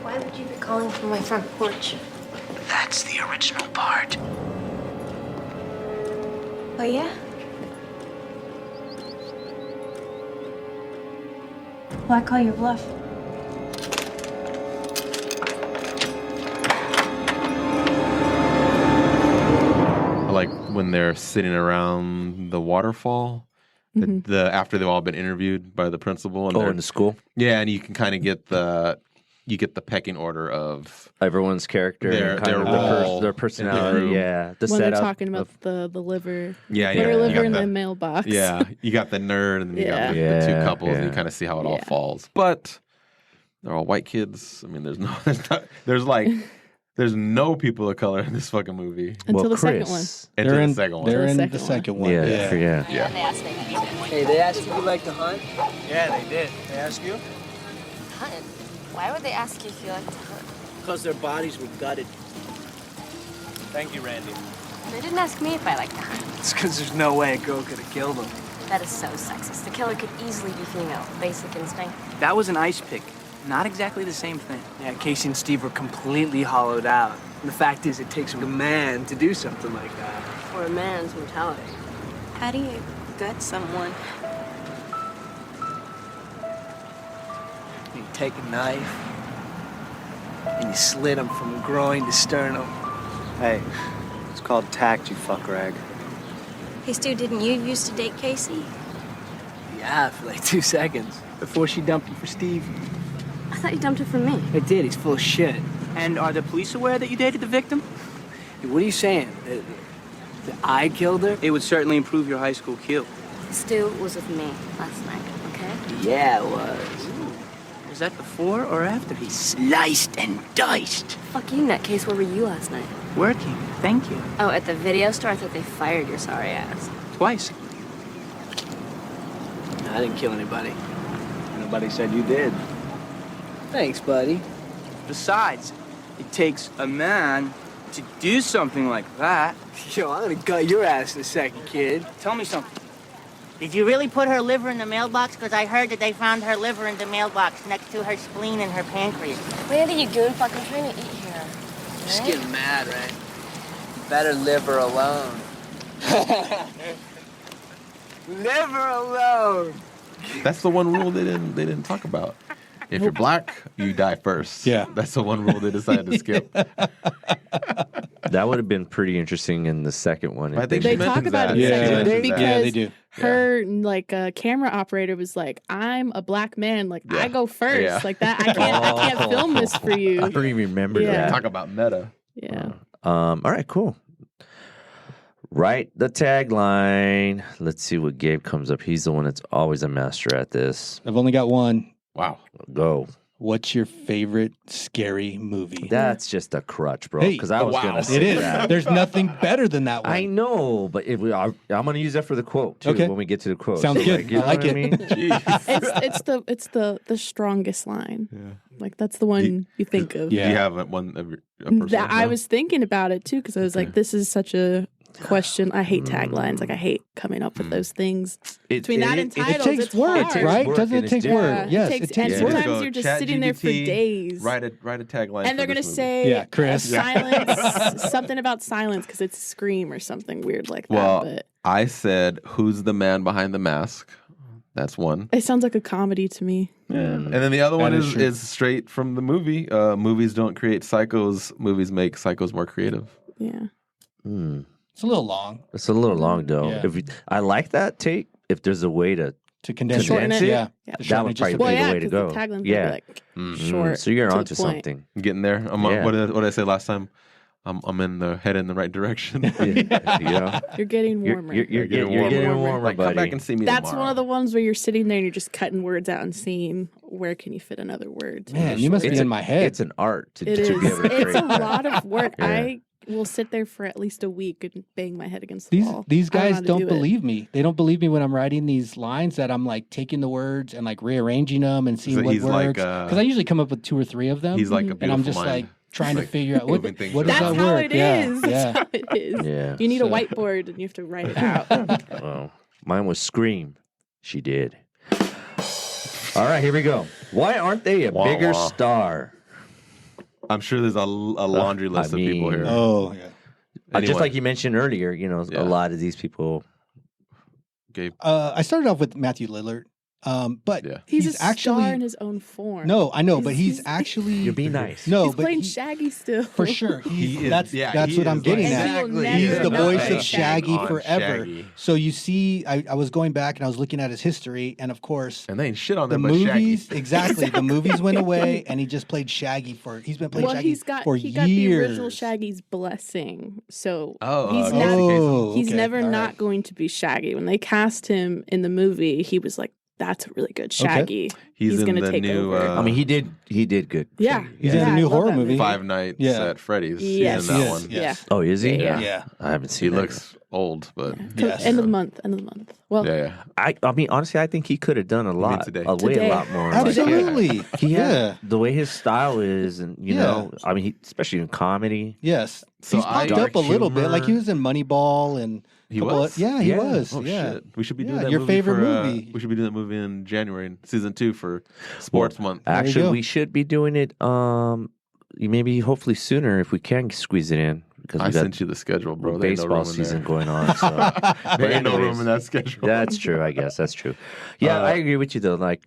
Why would you be calling from my front porch? That's the original part. Oh, yeah? Well, I call your bluff. Like when they're sitting around the waterfall, the after they've all been interviewed by the principal. And in the school? Yeah, and you can kind of get the pecking order of Everyone's character, Their- and kind their of role their personality. in the Yeah, the When they're setup talking about of- the liver. Yeah, Liver, yeah. liver You in got the the- mailbox. yeah. You got the nerd and then you got the Yeah. two couples, and you Yeah. kind of see how it all Yeah. falls. But they're all white kids. I mean, there's no people of color in this fucking movie. Until the second Chris. one. Until They're the second one. They're in second the one. second one. Yeah, Yeah. yeah. Hey, they asked if you like to hunt? Yeah, they did. They asked you? Hunt? Why would they ask you if you like to hunt? Because their bodies were gutted. Thank you, Randy. They didn't ask me if I like to hunt. It's because there's no way a girl could have killed them. That is so sexist. The killer could easily be female. Basic instinct. That was an ice pick. Not exactly the same thing. Yeah, Casey and Steve were completely hollowed out. And the fact is, it takes a man to do something like that. Or a man's mentality. How do you gut someone? You take a knife and you slit him from groin to sternum. Hey, it's called tact, you fuck rag. Hey, Stu, didn't you used to date Casey? Yeah, for like 2 seconds. Before she dumped him for Steve. I thought you dumped it for me. I did, he's full of shit. And are the police aware that you dated the victim? Hey, what are you saying? That I killed her? It would certainly improve your high school kill. Stu was with me last night, okay? Yeah, it was. Was that before or after he sliced and diced? Fuck you, nutcase. Where were you last night? Working, thank you. Oh, at the video store? I thought they fired your sorry ass. Twice. I didn't kill anybody. Nobody said you did. Thanks, buddy. Besides, it takes a man to do something like that. Yo, I'm gonna gut your ass in a second, kid. Tell me something. Did you really put her liver in the mailbox? Because I heard that they found her liver in the mailbox next to her spleen and her pancreas. Randy, you goon fucking trying to eat here. Just getting mad, right? Better live her alone. Liver alone. That's the one rule they didn't talk about. If you're black, you die first. Yeah. That's the one rule they decided to skip. That would have been pretty interesting in the second one. I think They she talk mentions about that. it in the Yeah, second one they- because yeah, they do. her camera operator was like, "I'm a black man. Like I go first. Yeah. Like that. I can't film this for you." I don't even remember Yeah. that. Talk about meta. Yeah. All right, cool. Write the tagline. Let's see what Gabe comes up. He's the one that's always a master at this. I've only got one. Wow. Go. What's your favorite scary movie? That's just a crutch, bro. Hey, Because I was wow. gonna It say is. that. There's nothing better than that one. I know, but I'm gonna use that for the quote too Okay. when we get to the quote. Sounds good. you know I like what it. I mean? It's the strongest line. Yeah. Like that's the one you think of. Yeah. Do you have a person? That I No? was thinking about it too because I was like, this is such a question. I hate taglines. Like I hate coming up with those things. Between that and It titles, takes it's work, hard. right? work Doesn't and it take it's work? different. Yes, it takes, it takes and work. sometimes you're just sitting there for days. Write a tagline. And they're for gonna this movie. say Yeah, Chris. silence, something about silence because it's scream or something weird like that. Well, But I said, "Who's the man behind the mask?" That's one. It sounds like a comedy to me. Yeah. And then the other one is true. is straight from the movie. Movies don't create psychos. Movies make psychos more creative. Yeah. It's a little long It's a little long though. Yeah. I like that take. If there's a way to condense Shorten it. it. Yeah. Yeah. To that shorten would it just probably a be bit. the way to go. The tagline Yeah. would be like short. So you're to the onto point. something. Getting there. Yeah. What did I say last time? I'm in the head in the right direction. Yeah. You're getting warmer. You're getting warmer, Like, buddy. come back and see me That's tomorrow. one of the ones where you're sitting there and you're just cutting words out and seeing where can you fit another word. Man, you must be in my head. It's an art to It be is. able to It's create a that. lot of work. Yeah. I will sit there for at least a week and bang my head against the wall. These I don't know guys how to don't do it. believe me. They don't believe me when I'm writing these lines that I'm like taking the words and like rearranging them and seeing So what he's like, words. Because I usually come up with 2 or 3 of them. He's like a and I'm beautiful just mind. like trying to Like, figure out what moving things does That's that how work? it Yeah, is. That's yeah. how it is. Yeah. You need a So- whiteboard and you have to write it out. Well, mine was Scream. She did. All right, here we go. Why aren't they a Wah, bigger wah. star? I'm sure there's a laundry list I of people mean- here. Oh, yeah. Just Anyone? like you mentioned earlier, Yeah. a lot of these people. Gabe. I started off with Matthew Lillard, but Yeah. He's a actually star in his own form. no, I know, but He's- he's actually You're being nice. no, He's but playing he- Shaggy still. for sure. He is- That's yeah, he what I'm is getting like- at. And he will Exactly. He's never the not voice play of Shaggy on forever. Shaggy. So you see, I was going back and I was looking at his history, and of course, And they ain't shit on the them, but movies Shaggy. exactly. The movies went away, and he just played Shaggy for. He's been playing Well, Shaggy he got the the original years. Shaggy's blessing. So Oh, he's okay. never Oh, he's okay. never All not right. going to be Shaggy. When they cast him in the movie, he was like, "That's a really good Shaggy. He's in going to the take new, over." I mean, he did good. Yeah. He's Yeah, in I a new love horror that movie. Five Nights Yeah. at Freddy's. Yes. He's in that Yes, one. yes. Oh, is he? Yeah. Yeah. I haven't He seen that looks old, but Yes. End of the month. End of the month. Well, yeah. I mean, honestly, I think he could have done a lot, today? way Today. a lot more. Absolutely. He yeah. has the way his style is, and you Yeah. know, I mean, especially in comedy. Yes. So He's popped Dark up a little bit. Like he humor. was in Moneyball and He couple was? of- yeah, he Yeah. was. Oh yeah. shit! We should be Yeah, doing that. your movie favorite for, movie. We should be doing that movie in January, season 2 for Sports Month. you Actually, go. we should be doing it. Maybe hopefully sooner if we can squeeze it in because I we got sent you the schedule, bro. There ain't no baseball room in season there. going on. So. There ain't no room anyways, in that schedule. That's true. I guess that's true. Yeah, I agree with you though. Like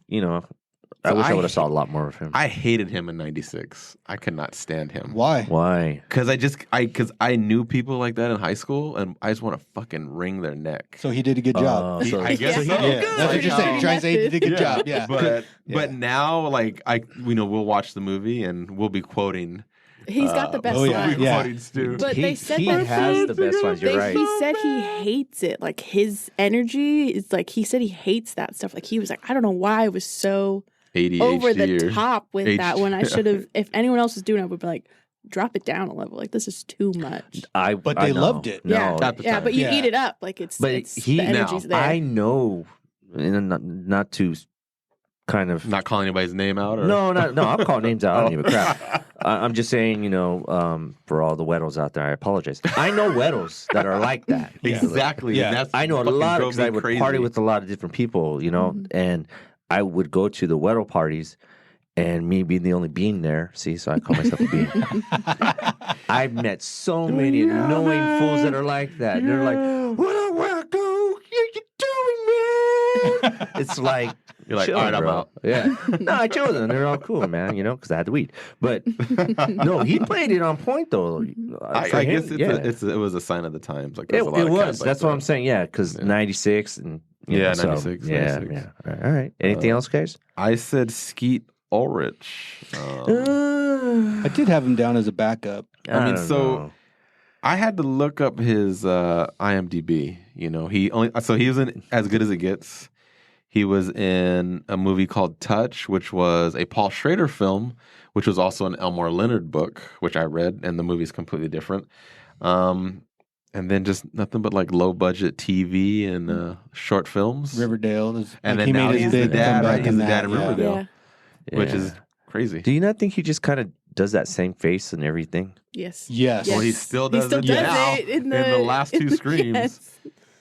I So wish I I would have saw a lot more of him. I hated him in '96. I could not stand him. Why? Why? Because I knew people like that in high school, and I just want to fucking wring their neck. So he did a good job. So- I guess so. yeah, that's what you're saying. Trying to say he did a good job. Yeah. But now, like we'll watch the movie and we'll be quoting. he's got the best oh, yeah. line. We'll be Yeah. quoting Stu. But they said he that has the best ones. You're right. He said he hates it. Like his energy is like he said he hates that stuff. Like he was like, I don't know why I was so ADHD over the or top with that when I HD. should have. If anyone else was doing it, I would be like, drop it down a level. Like this is too much. But I they know. loved it. No, yeah, at the yeah, time. but you Yeah. eat it up. Like it's. but it's he the energy's there. I know, and not to kind of Not calling anybody's name out. Or? No, I'll call names out. I don't give a crap. I'm just saying, for all the weddles out there, I apologize. I know weddles that are like that. Exactly. Yeah. And that's I know a fucking lot drove because me I would crazy. party with a lot of different people, and I would go to the weddle parties, and me being the only bean there. See, so I call myself a bean. I've met so many annoying fools that are like that. They're like, "What up, Wackoe? You doing, man?" It's like. You're like, chill, all right, I'm bro. out. Yeah. No, I chill with them. They're all cool, man, because I had the weed. But no, he played it on point, though. I For him, guess yeah. it was a sign of the times. Like It there's a lot of was. cats like That's what that. I'm saying. Yeah, because 96 and Yeah, so, 96, Yeah, 96. yeah. All right. Anything else, guys? I said Skeet Ulrich. I did have him down as a backup. I mean, don't so know. I had to look up his IMDb. He was in As Good as It Gets. He was in a movie called Touch, which was a Paul Schrader film, which was also an Elmore Leonard book, which I read, and the movie's completely different. And then just nothing but like low budget TV and short films. Riverdale. And like, then now made his he's the big dad, comeback right? He's the that, dad in yeah. Riverdale, which Yeah. is crazy. Do you not think he just kind of does that same face and everything? Yes. Yes. Well, he Yes. still He does still it does now it in the last two screams. Yes.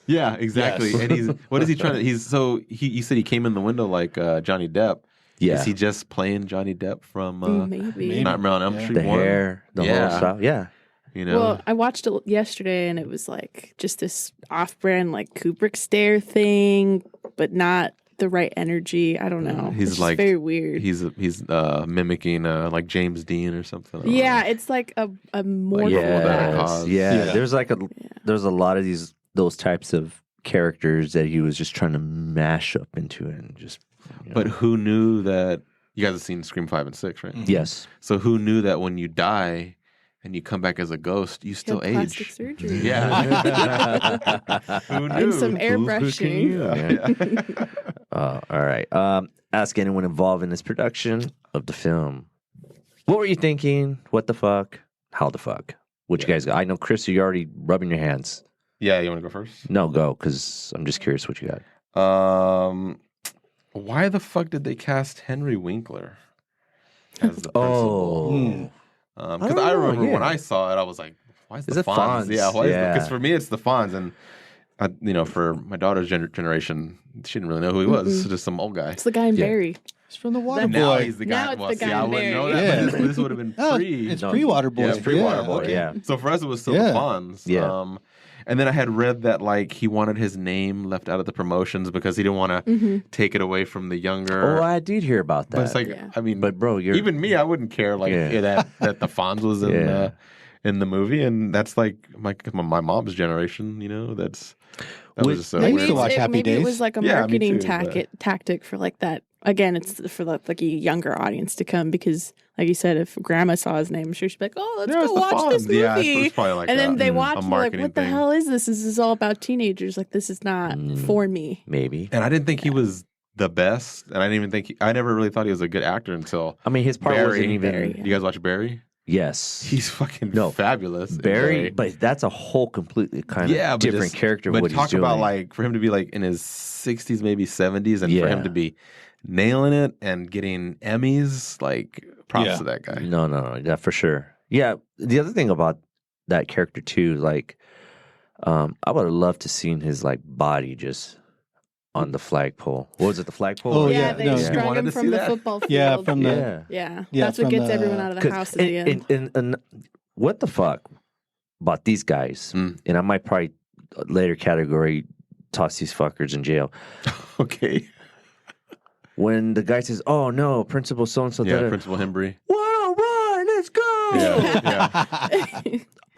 Yeah, exactly. Yes. And what is he trying to? You said he came in the window like Johnny Depp. Yeah. Is he just playing Johnny Depp from Maybe. Maybe. Nightmare on Elm Yeah. Street? The 1? hair, the whole Yeah. style. Yeah. You know? Well, I watched it yesterday, and it was like just this off-brand like Kubrick stare thing, but not the right energy. I don't know. He's it's like just very weird. He's mimicking like James Dean or something. Yeah, it's like a more Like, yeah. There's like there's a lot of those types of characters that he was just trying to mash up into it and just. But who knew that? You guys have seen Scream 5 and 6, right? Mm-hmm. Yes. So who knew that when you die and you come back as a ghost, you still age? Plastic surgery. Yeah. Who knew? And some airbrushing. All right. Ask anyone involved in this production of the film. What were you thinking? What the fuck? How the fuck? What you guys got? I know, Chris, you're already rubbing your hands. Yeah, you want to go first? No, go, because I'm just curious what you got. Why the fuck did they cast Henry Winkler as the principal? Because I remember when I saw it, I was like, "Why is the Fonz?" Yeah, because for me it's the Fonz, and for my daughter's generation, she didn't really know who he was. Just some old guy. It's the guy in Barry. He's from the Water Boy. Now he's the guy. Now it's the guy I in wouldn't know Barry. that. But this would have been pre. It's pre-Water Boy. Yeah, it's pre-Water Boy. Okay. Yeah. So for us, it was still the Fonz. Yeah. And then I had read that like he wanted his name left out of the promotions because he didn't want to take it away from the younger. Oh, I did hear about that. But it's like, I mean, but bro, even me, I wouldn't care like that the Fonz was in the movie, and that's like my mom's generation. You know, that was just so I used weird. to watch Happy maybe Days. it was like a Yeah, me marketing too, tactic for like that. Again, it's for like a younger audience to come because, like you said, if grandma saw his name, I'm sure she'd be like, "Oh, let's go watch this movie." Yeah, it's probably like and then that. they watch, and they're like, "What the thing. hell is this? This is all about teenagers. Like, this is not for me." Maybe. And I didn't think he was the best, and I didn't even think I never really thought he was a good actor until. I mean, his part Barry. wasn't even. Barry, You guys watch Barry? Yes. He's fucking fabulous. Barry, but that's a whole completely kind of different character. But what talk he's doing. about like for him to be like in his 60s, maybe 70s, and for him to be nailing it and getting Emmys, like props to that guy. No, yeah, for sure. Yeah, the other thing about that character too, like, I would have loved to seen his like body just on the flagpole. What was it, the flagpole? Oh, Yeah, yeah. they No. strung him from the football field. Yeah, from the Yeah, Yeah, that's what from gets the- everyone out of the house at the end. And what the fuck about these guys? And I might probably later category toss these fuckers in jail. Okay. When the guy says, "Oh no, Principal so and so," Principal Hembry. "Whoa, run, let's go!" Yeah.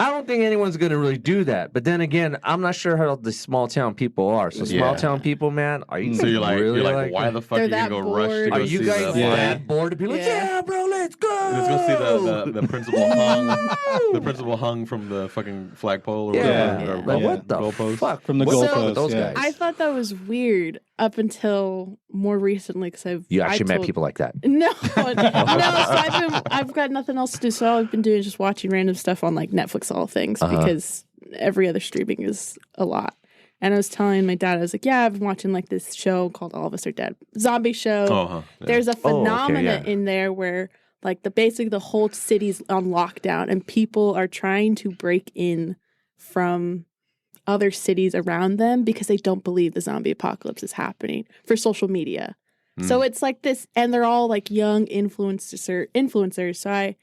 I don't think anyone's going to really do that. But then again, I'm not sure how the small town people are. So small town people, man, are you? So you're like, really why the fuck They're are you gonna that go rush to bored. go Are you see guys the that bored to be like, yeah, bro, let's go? Let's go see the principal hung. The principal hung from the fucking flagpole or whatever. Or Like, what the goalpost. fuck From the What's up goalpost, with those yeah. guys? I thought that was weird up until more recently because You actually met people like that. No, so I've got nothing else to do. So all I've been doing is just watching random stuff on like Netflix, all things, because every other streaming is a lot. And I was telling my dad, I was like, "Yeah, I've been watching like this show called All of Us Are Dead, zombie show. There's a phenomena in there where like basically the whole city's on lockdown and people are trying to break in from other cities around them because they don't believe the zombie apocalypse is happening for social media." So it's like this, and they're all like young influencers. So I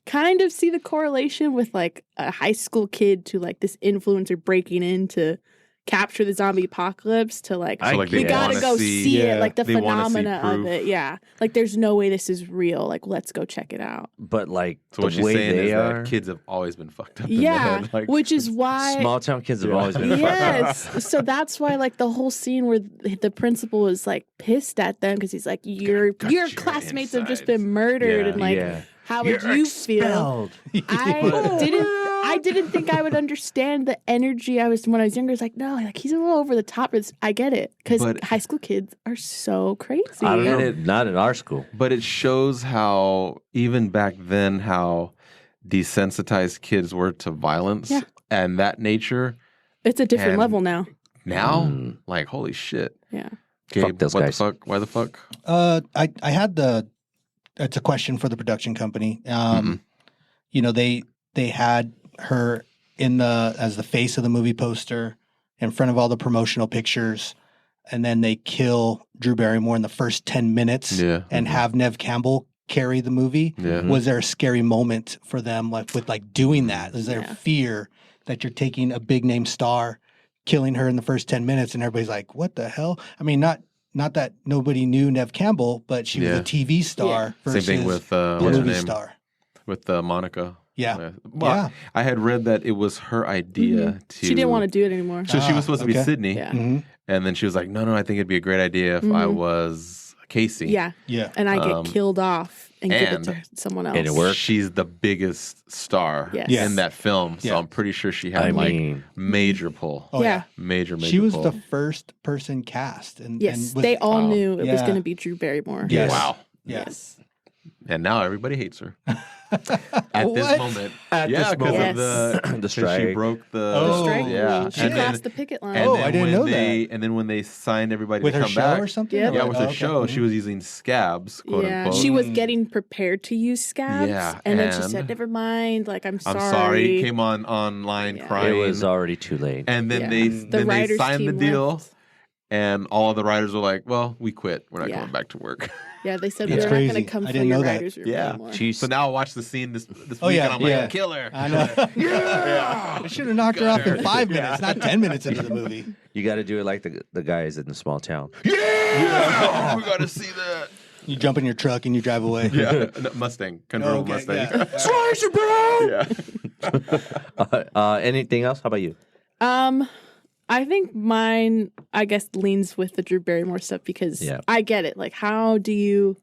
kind of see the correlation with like a high school kid to like this influencer breaking in to capture the zombie apocalypse to like, we gotta go see it, like the phenomena of it. Yeah. Like there's no way this is real. Like, let's go check it out. But like So what the she's way saying they is are, that kids have always been fucked up in the Yeah. head. Like, Which is why small town kids have always been fucked up. Yes. So that's why like the whole scene where the principal is like pissed at them because he's like, your classmates have just been murdered and like how would you feel? I didn't think I would understand the energy I was when I was younger. It's like, no, like he's a little over the top. I get it because high school kids are so crazy. I don't know. Not in our school. But it shows how even back then how desensitized kids were to violence and that nature. It's a different And level now. Like holy shit. Yeah. Gabe, Fuck those what guys. the fuck? Why the fuck? I had it's a question for the production company. You know, they had her as the face of the movie poster in front of all the promotional pictures, and then they kill Drew Barrymore in the first 10 minutes and have Nev Campbell carry the movie. Yeah. Was there a scary moment for them, like with like doing that? Is there Yeah. fear that you're taking a big name star, killing her in the first 10 minutes, and everybody's like, "What the hell?" I mean, not that nobody knew Nev Campbell, but she was Yeah. a TV star versus Same thing with a what's her movie name? star. With Monica. Yeah. Well, Yeah. I had read that it was her idea to. She didn't want to do it anymore. So she was supposed to be okay. Sydney, Yeah. Mhm. and then she was like, "No, I think it'd be a great idea if I was Casey." Yeah. Yeah. And I get killed off and give it to and- someone else. And it worked. She's the biggest star Yes. Yes. in that film, so Yeah. I'm pretty sure she had I like mean- major pull. Oh, yeah. Major She was pull. the first person cast. And, Yes. and was- They all knew it was Yeah. going to be Drew Barrymore. Yes. Wow. Yeah. Yes. And now everybody hates her. At this What? moment. At yeah, this because moment. of the, The 'cause strike. She broke the, Oh, Strike. yeah. She And then- crossed the picket line. and Oh, then I didn't when know they, And then when they signed everybody with to her come show back, or something? Yeah. Or yeah, what? with her Oh, okay. show, she was using scabs, quote yeah, unquote. she was getting prepared to use scabs, Yeah, and then she and- said, "Never mind, like I'm sorry." I'm sorry. Came on online Yeah. crying. It was already too late. and then Yeah. they The then they writers' signed the team deal, left. and all of the writers were like, "Well, we quit. We're not Yeah. coming back to work." Yeah, they said That's we're not going crazy. to come I for didn't your know that. writers' room Yeah. anymore. She's So now I watch the scene this Oh, week, yeah, and I'm like, yeah. "Kill her." I know. I should have knocked her off in 5 minutes, not 10 minutes into the movie. you got to do it like the guys in the small town. Yeah, we gotta see that. You jump in your truck and you drive away. Yeah, no, Mustang, convertible Okay, Mustang. yeah. Slice it, bro. Yeah. Anything else? How about you? I think mine, I guess, leans with the Drew Barrymore stuff because Yeah. I get it. Like, how do you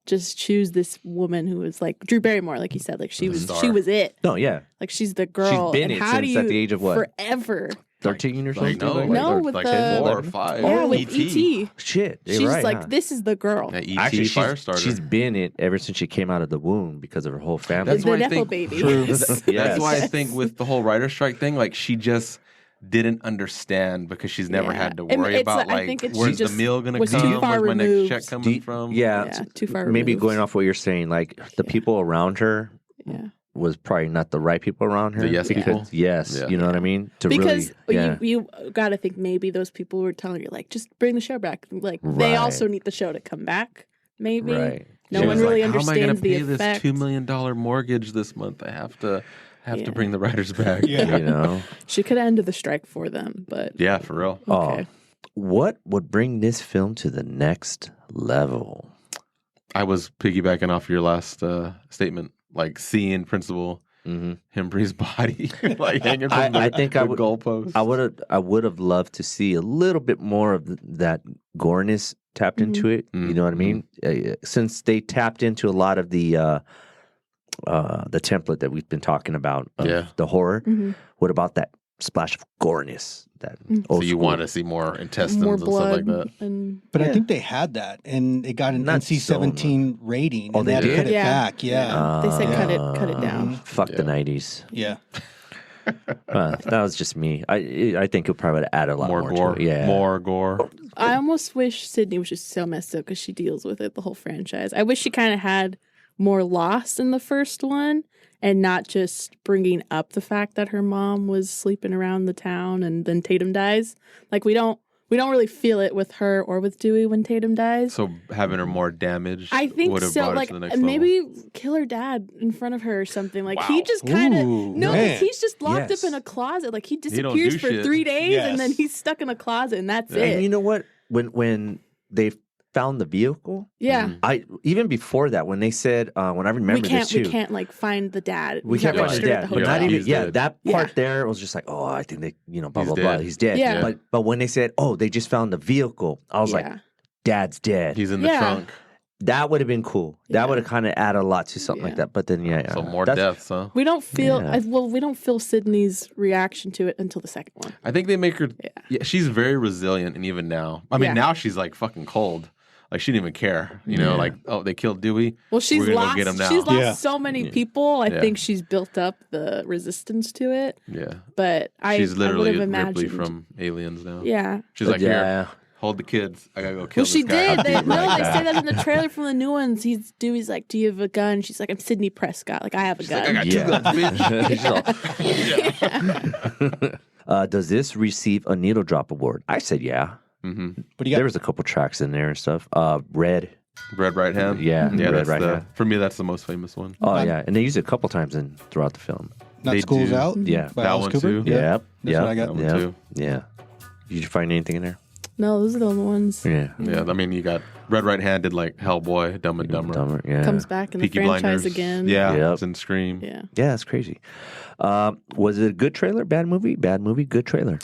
just choose this woman who was like Drew Barrymore, like you said, like she was it. No, yeah, Like she's the girl. been and it how since do you at the age of what? Forever. 13 or Like, something. no, No, with like the- 4 or 5. Yeah, with E.T. E.T. Shit, you're She's right, like, huh? this is the girl. Yeah, E.T. Actually, Firestarter. she's been it ever since she came out of the womb because of her whole family. That's the why I Nepo think- baby. True. That's Yes. why I think with the whole writer strike thing, like she just didn't understand because she's never Yeah. had to And worry it's about like- I like think it's where's she the just meal gonna was too come, far where's my removed. next check coming from. Yeah, Yeah, too far maybe removed. going off what you're saying, like the people around her Yeah. was probably not the right people around her. The yes because, people? Yes, Yeah. you know what I mean? To Because really, yeah. you got to think maybe those people were telling you, like, just bring the show back. Like, they Right. also need the show to come back, maybe. Right. No She one was really like, how am I gonna understands the pay effect. this $2 million mortgage this month? I have to Yeah. bring the writers back. Yeah. You know? She could have ended the strike for them, but Yeah, for real. okay. What would bring this film to the next level? I was piggybacking off your last statement, like seeing Principal Hembree's body like hanging from I think the I would goalpost. I would have loved to see a little bit more of that goreness tapped into it. You know what I mean? Since they tapped into a lot of the template that we've been talking about, of the horror. What about that splash of goreness? That So old you school? want to see more intestines More and stuff like blood that. and But I think they had that, and it got an Not so NC-17 rating. Oh, and they had to did? cut it Yeah. back. Yeah. they said cut it down. Fuck the 90s. Yeah. That was just me. I think it probably would add a lot more, More gore. to it. Yeah. More gore. I almost wish Sydney was just so messed up because she deals with it the whole franchise. I wish she kind of had more loss in the first one and not just bringing up the fact that her mom was sleeping around the town and then Tatum dies. Like we don't really feel it with her or with Dewey when Tatum dies. So having her more damaged I think would have so. brought Like it to the next maybe level. kill her dad in front of her or something. Like he just kind of Ooh, no, man. he's just locked Yes. up in a closet. Like he don't disappears do for shit. 3 days Yes. and then he's stuck in a closet and that's And it. you know what? When they found the vehicle, Yeah. I even before that, when they said, when I remember we can't this too, we can't like find the dad. we He's can't not find the registered at dad, the but not hotel. even He's dead. that Yeah. part there was just like, oh, I think they, blah He's blah blah, dead. he's dead. Yeah. But when they said, oh, they just found the vehicle, I was like, Yeah. Dad's dead. He's in the Yeah. trunk. That would have been cool. Yeah. That would have kind of added a lot to something like Yeah. that. But then, So more that's- deaths, huh? We don't feel Yeah. we don't feel Sydney's reaction to it until the second one. I think they make her. Yeah, she's very resilient, and even now, I mean, Yeah. now she's like fucking cold. Like she didn't even care, you know. Yeah. Like, oh, they killed Dewey. Well, she's We're gonna lost. go get him now. She's lost Yeah. so many people. I Yeah. think she's built up the resistance to it. Yeah, But she's I literally would have imagined. Ripley from Aliens now. Yeah. She's like, Yeah. here, hold the kids. I gotta go kill Well, she this guy. did. They, I'll be right they back." say that in the trailer from the new ones. Dewey's like, "Do you have a gun?" She's like, "I'm Sydney Prescott. Like, I have a She's gun." like, I got Yeah. 2 guns, bitch. Does this receive a needle drop award? I said yeah. Mm-hmm. But you There got was a couple tracks in there and stuff. Red Red Right Hand. Yeah, yeah. Red That's Right the, Hand. For me, that's the most famous one. Oh yeah, and they use it a couple times throughout the film. Not They School's do. Out. Yeah. by That Alice one Cooper. too. Yep. That's yep. what I got. That one Yep. too. Yeah. Did you find anything in there? No, those are the only ones. Yeah. Yeah, I mean, you got Red Right Hand did like Hellboy, Dumb and Dumber. Yeah. Comes back in the Peaky franchise Blinders. again. Yeah, Yep. it's in Scream. Yeah. Yeah, that's crazy. Was it a good trailer? Bad movie? Bad movie? Good trailer.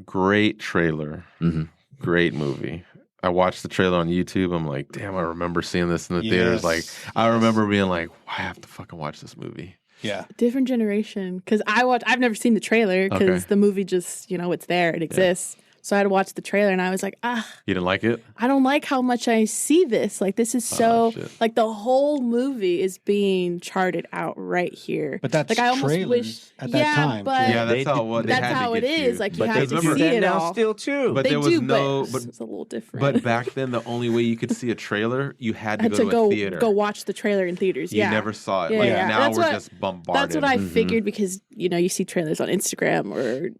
Great trailer. Mm-hmm. Great movie. I watched the trailer on YouTube. I'm like, damn, I remember seeing this in the theaters. Like, I remember being like, I have to fucking watch this movie. Yeah. Different generation. Because I've never seen the trailer because Okay. the movie just, it's there. It exists. So I had to watch the trailer and I was like, You didn't like it? I don't like how much I see this. Like, this is so, like, the whole movie is being charted out right here. But that's like, I almost trailers wish, at that time, But Yeah, that's how they that's had how to it get is. you. Like, you But have they to do see that it now all. still too. But They there was do, no. but it's a little different. But back then, the only way you could see a trailer, you had I to had go to to a theater. go watch the trailer in theaters. You Yeah, never saw it. Yeah, Like yeah. now That's we're what- just bombarded. That's what I figured because you see trailers on Instagram or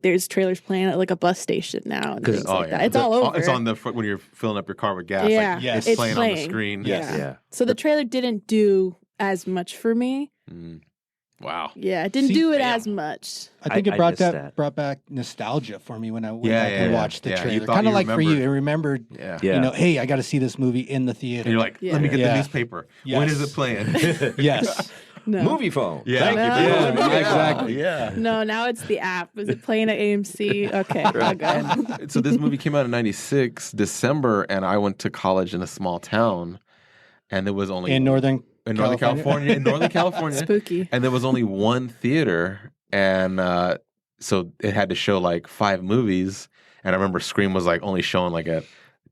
there's trailers playing at like a bus station now and things like that. It's all over. It's on the when you're filling up your car with gas. Yeah, like, yes. it's playing on the screen. Yeah. So the trailer didn't do as much for me. Wow. Yeah, it didn't See, do it damn. as much. I think I it brought missed that. brought back nostalgia for me when I went Yeah, back yeah, and yeah. watched the Yeah, you trailer. thought Kind you of like for you, remembered. I remembered, Yeah. hey, I got to see this movie in the theater. And you're like, let me get the Yeah. newspaper. Yes. When is it playing? Yes. No. Movie phone. Yeah. Thank you for No. calling Movie Exactly. Phone. Yeah. No, now it's the app. Is it playing at AMC? Okay, I'll go. So this movie came out in '96, December, and I went to college in a small town, and there was only In Northern California, in Northern California, Spooky. and there was only one theater, and so it had to show like 5 movies, and I remember Scream was like only showing like at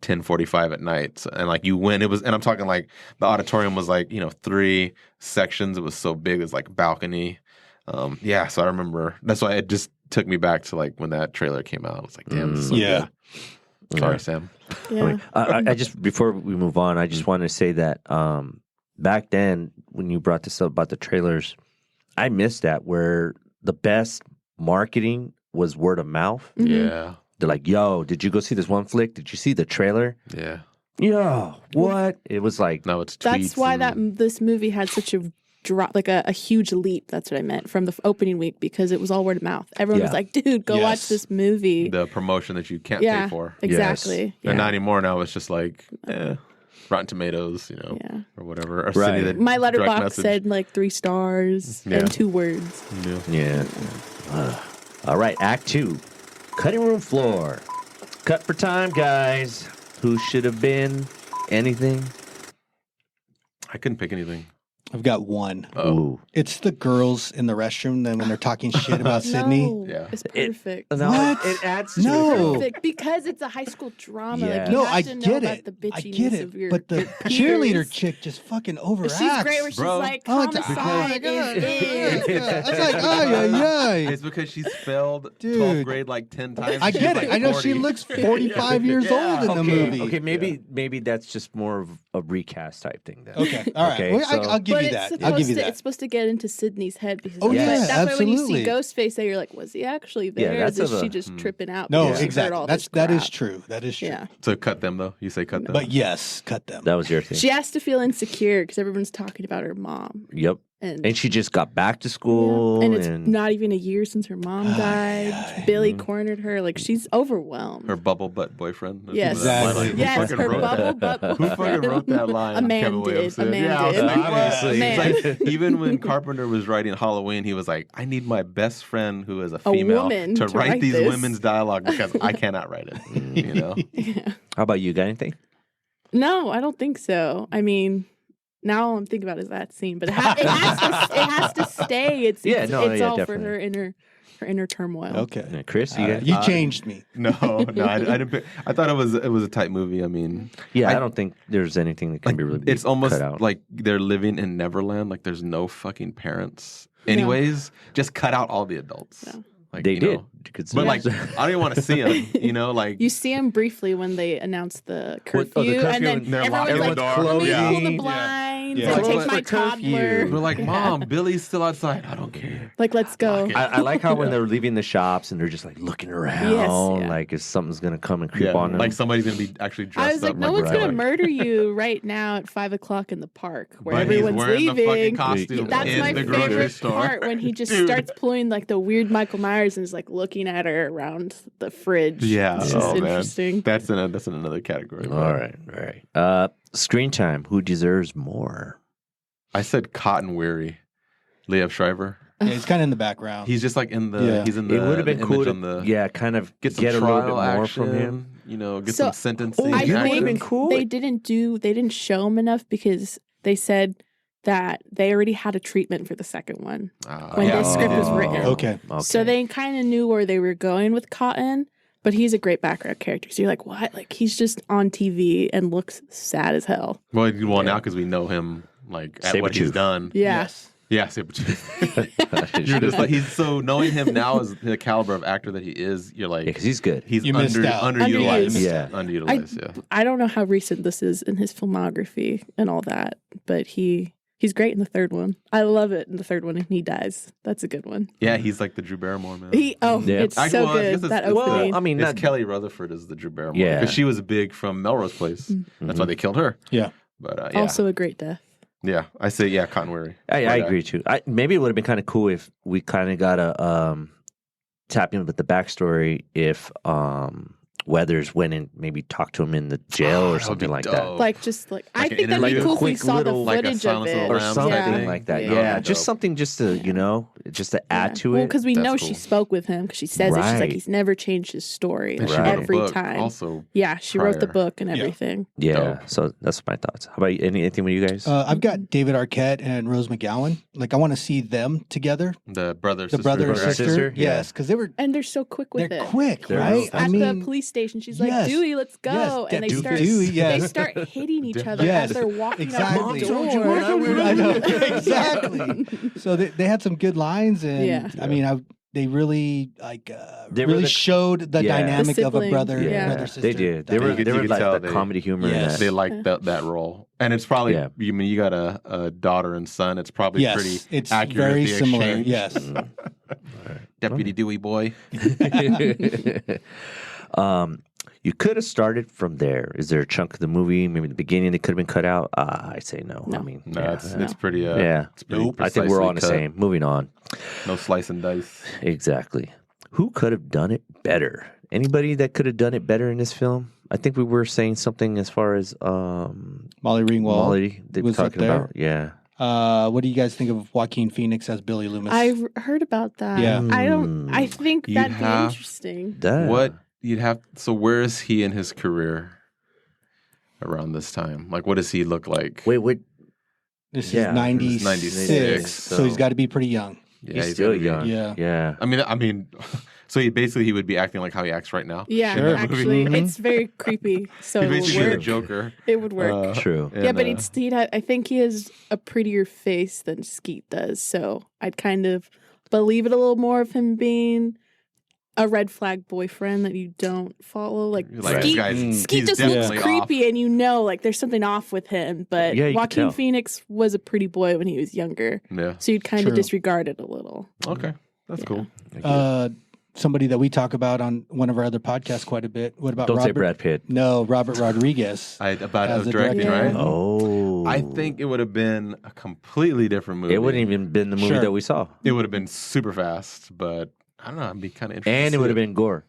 10:45 at night, and like you win, it was, and I'm talking like the auditorium was like 3 sections, it was so big, it was like balcony, yeah. So I remember that's why it just took me back to like when that trailer came out. I was like, damn, this is so Yeah. good. Sorry, Sam. Yeah. I just before we move on, I just wanted to say that back then when you brought this up about the trailers, I missed that where the best marketing was word of mouth. Yeah. They're like, "Yo, did you go see this one flick? Did you see the trailer? Yeah. Yo, what?" It was like, no, it's That's why this movie had such a drop, like a huge leap. That's what I meant from the opening week because it was all word of mouth. Everyone was like, "Dude, go watch this movie." The promotion that you can't Yeah, pay for. exactly. Yes. And not anymore. Now it's just like, Rotten Tomatoes, or whatever. Or Right. city that My direct letterbox message. said like 3 stars and 2 words. yeah. All right, Act 2, cutting room floor. Cut for time, guys. Who should have been anything? I couldn't pick anything. I've got one. Ooh. It's the girls in the restroom then when they're talking shit about Sydney. No, it's perfect. What? It adds No. Perfect because it's a high school drama. Yeah. Like, you No, have I to know get about it. the I bitchiness get of it. your But the peers. cheerleader chick just fucking overacts. She's great where she's Bro. like, Oh, it's- homicide is in. I was like, ay. It's because she's failed Dude. 12th grade like 10 times. I She's get like it. I know she 40. looks 45 years old in the movie. Okay, maybe that's just more of a recast type thing then. Okay, all right. Well, I'll give you that. I'll give you that. It's supposed to get into Sydney's head because Oh, yeah, that's why when you absolutely. see Ghostface there, you're like, was he actually there? Yeah, or that's is she a- just tripping out? No, because she heard exactly. all this That is crap? true. That is true. Yeah. So cut them though. You say cut them. But yes, cut them. That was your thing. She has to feel insecure because everyone's talking about her mom. Yep. And, And she just got back to school. and it's not even a year since her mom died. Billy cornered her. Like, she's overwhelmed. Her bubble butt boyfriend. That's Yes. what that line- Exactly. Who Yes, fucking her wrote bubble that? butt Who fucking boyfriend. wrote that line? A man Kevin did. Williams A did. man Yeah, I was did. like, Obviously. Man. It's like, even when Carpenter was writing Halloween, he was like, I need my best friend who is a female woman to to write write these this. women's dialogue because I cannot write it. You know? How about you? Got anything? No, I don't think so. I mean, now all I'm thinking about is that scene, but it has to stay. It's Yeah, it's, no, it's yeah, all definitely. for her inner turmoil. Okay. Chris, you got You changed me. No, I didn't pick. I thought it was a tight movie. I mean, Yeah, I don't think there's anything that can like, be really it's almost cut out. like they're living in Neverland. Like there's no fucking parents. Anyways, just cut out all the adults. Yeah. Like, They you did. know. Because But like, I don't even want to see them. You know, like You see him briefly when they announce the curfew, the curfew and then and they're everyone's locking like, the "Let door. me Yeah. pull the Yeah. blinds." trains Yeah. and Like, take what's my the curfew? toddler. We're like, Mom, Billy's still outside. I don't care. Like, let's go. I like how when they're leaving the shops and they're just like looking around, yeah. like if something's gonna come and creep Yeah, on them. like somebody's gonna be actually dressed I was like, up. no one's right. gonna murder you right now at 5 o'clock in the park where But he's everyone's wearing the fucking leaving. costume That's in my the grocery favorite store. part when he just Dude. starts pulling like the weird Michael Myers and is like looking at her around the fridge. Yeah, it's just oh, man. interesting. That's in another category. all right. Screen time. Who deserves more? I said Cotton Weary, Liev Schreiber. Yeah, he's kind of in the background. He's just like in the. Yeah. He's in the. It would have been the cool image to, on the, kind of get some a little bit trial more action, from him. You know, get So, some sentencing. I you know what think would've been cool? they didn't show him enough because they said that they already had a treatment for the second one when yeah. the script was written. Okay. So they kind of knew where they were going with Cotton, but he's a great background character. So you're like, what? Like he's just on TV and looks sad as hell. Well, now because we know him like at what he's Sabretooth. done. Yeah. Yes. Yeah, Sabretooth. You're just like he's so knowing him now as the caliber of actor that he is. You're like, because he's good. He's You missed out. underutilized. Yeah. Underutilized. Yeah. I don't know how recent this is in his filmography and all that, but he's great in the third one. I love it in the third one, and he dies. That's a good one. Yeah, he's like the Drew Barrymore man. It's Actually, so well, I guess good it's- that it's the- opening. I mean, it's not- Kelly Rutherford is the Drew Barrymore. Yeah. Because she was big from Melrose Place. That's why they killed her. Yeah. But yeah. Also a great death. Yeah, I say Cotton Weary. I Right agree too. Maybe it would have been kind of cool if we kind of got a tap in with the backstory if Weathers went and maybe talked to him in the jail or that would something be like dope. that. Like just like I Like an think that'd be interview? cool if we Quick saw the little- like a footage of Silence of the it. Or Lambs something type thing? like that. Yeah. Yeah, Dope. just something just to, just to add to Well, it. because we know That's she cool. spoke with him because she says it. She's like, Right. he's never changed his story And she Right. wrote a every book time. Also, Yeah, she wrote the prior. book and everything. Yeah, Dope. so that's my thoughts. How about you? Anything with you guys? I've got David Arquette and Rose McGowan. Like, I want to see them together. the brother, The brother and Brother and sister. sister? Yes, because they were. And they're so quick with They're it. quick, They're right? At the police station, she's like, Yes. Dewey, let's go. Yes, and they Dewey, start yes. they start hitting each other Yes, as they're walking exactly. out the Mom door. told you I know exactly. So they had some good lines, and Yeah. I mean, they really like They were really the- showed the Yeah. dynamic The of a siblings, brother, yeah. brother sister. they did. They were You could- they you were could like tell the they- comedy humor. in Yes. that. They like that role, and it's probably. Yeah. You mean you got a daughter and son? It's probably Yes, pretty it's accurate. very the similar. exchange. Yes. Deputy Dewey boy. You could have started from there. Is there a chunk of the movie, maybe the beginning, that could have been cut out? I say no. No. I mean, No, yeah. it's pretty. Yeah. it's pretty I think we're all on the precisely same. Moving on. cut. No slice and dice. Exactly. Who could have done it better? Anybody that could have done it better in this film? I think we were saying something as far as Molly Ringwald Molly they were was up talking there. about. Yeah. What do you guys think of Joaquin Phoenix as Billy Loomis? I've heard about that. Yeah. I think You'd that'd be have- interesting. What you'd have? So where is he in his career? Around this time, like what does he look like? Wait. This Yeah. is 96, 96, so he's got to be pretty young. Yeah, He's still gotta be- young. Yeah. Yeah. I mean, so he would be acting like how he acts right now. Yeah, Sure. actually, Mm-hmm. it's very creepy. So He it would basically the work. Joker. It would work. True. Yeah, but and, I think he has a prettier face than Skeet does. So I'd kind of believe it a little more of him being a red flag boyfriend that you don't follow. Like, Like, Skeet, guys, Skeet he's just looks definitely creepy, and you know, like there's something off with him. But Yeah, you could Joaquin tell. Phoenix was a pretty boy when he was younger, Yeah. so you'd kind of True. disregard it a little. Okay, that's cool. Somebody that we talk about on one of our other podcasts quite a bit. What about Don't say Robert? Brad Pitt. No, Robert Rodriguez. About As the directing, director. right? Oh. I think it would have been a completely different movie. It wouldn't even been the movie Sure. that we saw. It would have been super fast, but I don't know. I'd be kind of interested. And to it would see have been gore.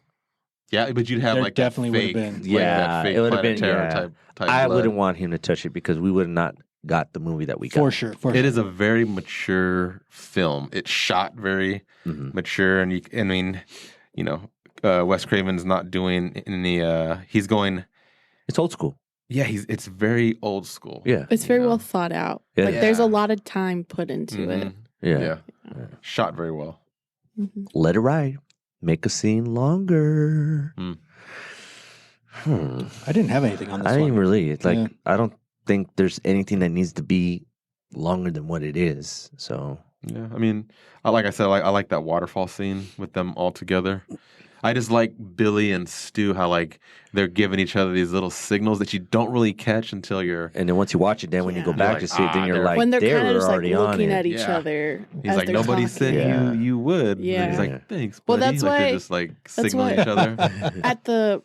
Yeah, but you'd have There like definitely that would fake, have been. like Yeah, that fake it would have Planet been. Terror Yeah. type I blood. wouldn't want him to touch it because we would have not got the movie that we got. For sure. It is a very mature film. It's shot very mature, and Wes Craven's not doing any. He's going. It's old school. Yeah, it's very old school. Yeah. It's very well thought out. Yeah. Like there's Yeah. a lot of time put into it. Yeah. Shot very well. Let it ride. Make a scene longer. I didn't have anything on this I one. didn't really. It's like Yeah. I don't think there's anything that needs to be longer than what it is. So Yeah, I mean, like I said, I like that waterfall scene with them all together. I just like Billy and Stu, how like they're giving each other these little signals that you don't really catch until you're. And then once you watch it, then when you go back like, to see it, then you're like, when they're they kind of were just like already on looking it. at each other. He's as like, they're nobody talking. said you would. Yeah. He's like, thanks, Well, buddy. that's like why they're just like that's signaling why- each other. At the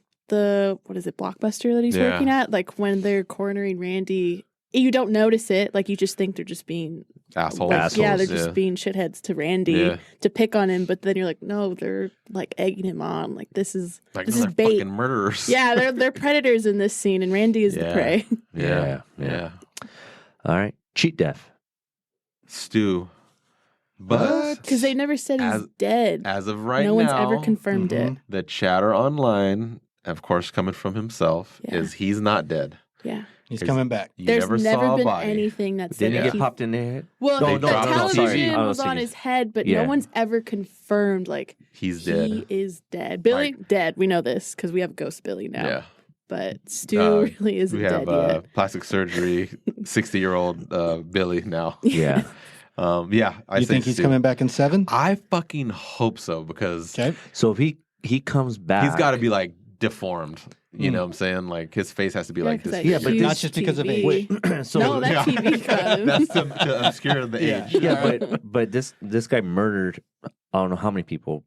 what is it, Blockbuster that he's Yeah. working at? Like when they're cornering Randy, you don't notice it. Like you just think they're just being Assholes. like, yeah, they're just being shitheads to Randy to pick on him. But then you're like, no, they're like egging him on. Like this is Like, this no, is they're bait. fucking murderers. Yeah, they're predators in this scene, and Randy is the prey. Yeah. All right. Cheat death. Stu. But Because they never said he's dead. as of right no now, one's ever confirmed it. the chatter online, of course, coming from himself, is he's not dead. Yeah. He's coming back. You There's never never saw a been body. anything that said Did he that get he popped in the head? Well, They the dropped it. television I was on thinking- his head, but Yeah. no one's ever confirmed like He's he dead. is dead. Billy dead. We know this because we have Ghost Billy now. Yeah. But Stu really isn't we have dead yet. plastic surgery, 60-year-old Billy now. Yeah. Yeah. I You say think he's Stu. coming back in 7? I fucking hope so because So if he comes back, he's got to be like deformed. You know what I'm saying? Like his face has to be like 'cause this. that Yeah, but huge not just because of TV. age. Wait, so No, that TV got him. That's to obscure the age. Yeah, but this guy murdered. I don't know how many people.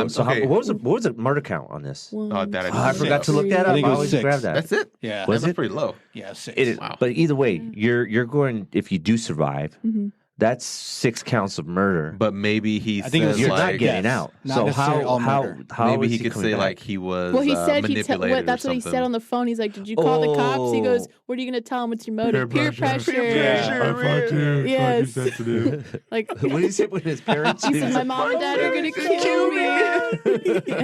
So okay. what was the murder count on this? That I forgot to look that I up. think I it was always 6. grab that. That's it. Yeah. Was That's it? pretty low. Yeah, 6. It is, but either way, you're going. If you do survive, that's 6 counts of murder. But maybe he I think it was says You're like not getting out. Not So necessarily all how murder. is maybe he could coming say back? like he was Well, he said manipulated that's or what he something. said on the phone. He's like, "Did you call the cops?" He goes, "What are you going to tell him? What's your motive? Peer pressure." Yes. Like What did he say with his parents? he said, "My mom and dad are going to kill me."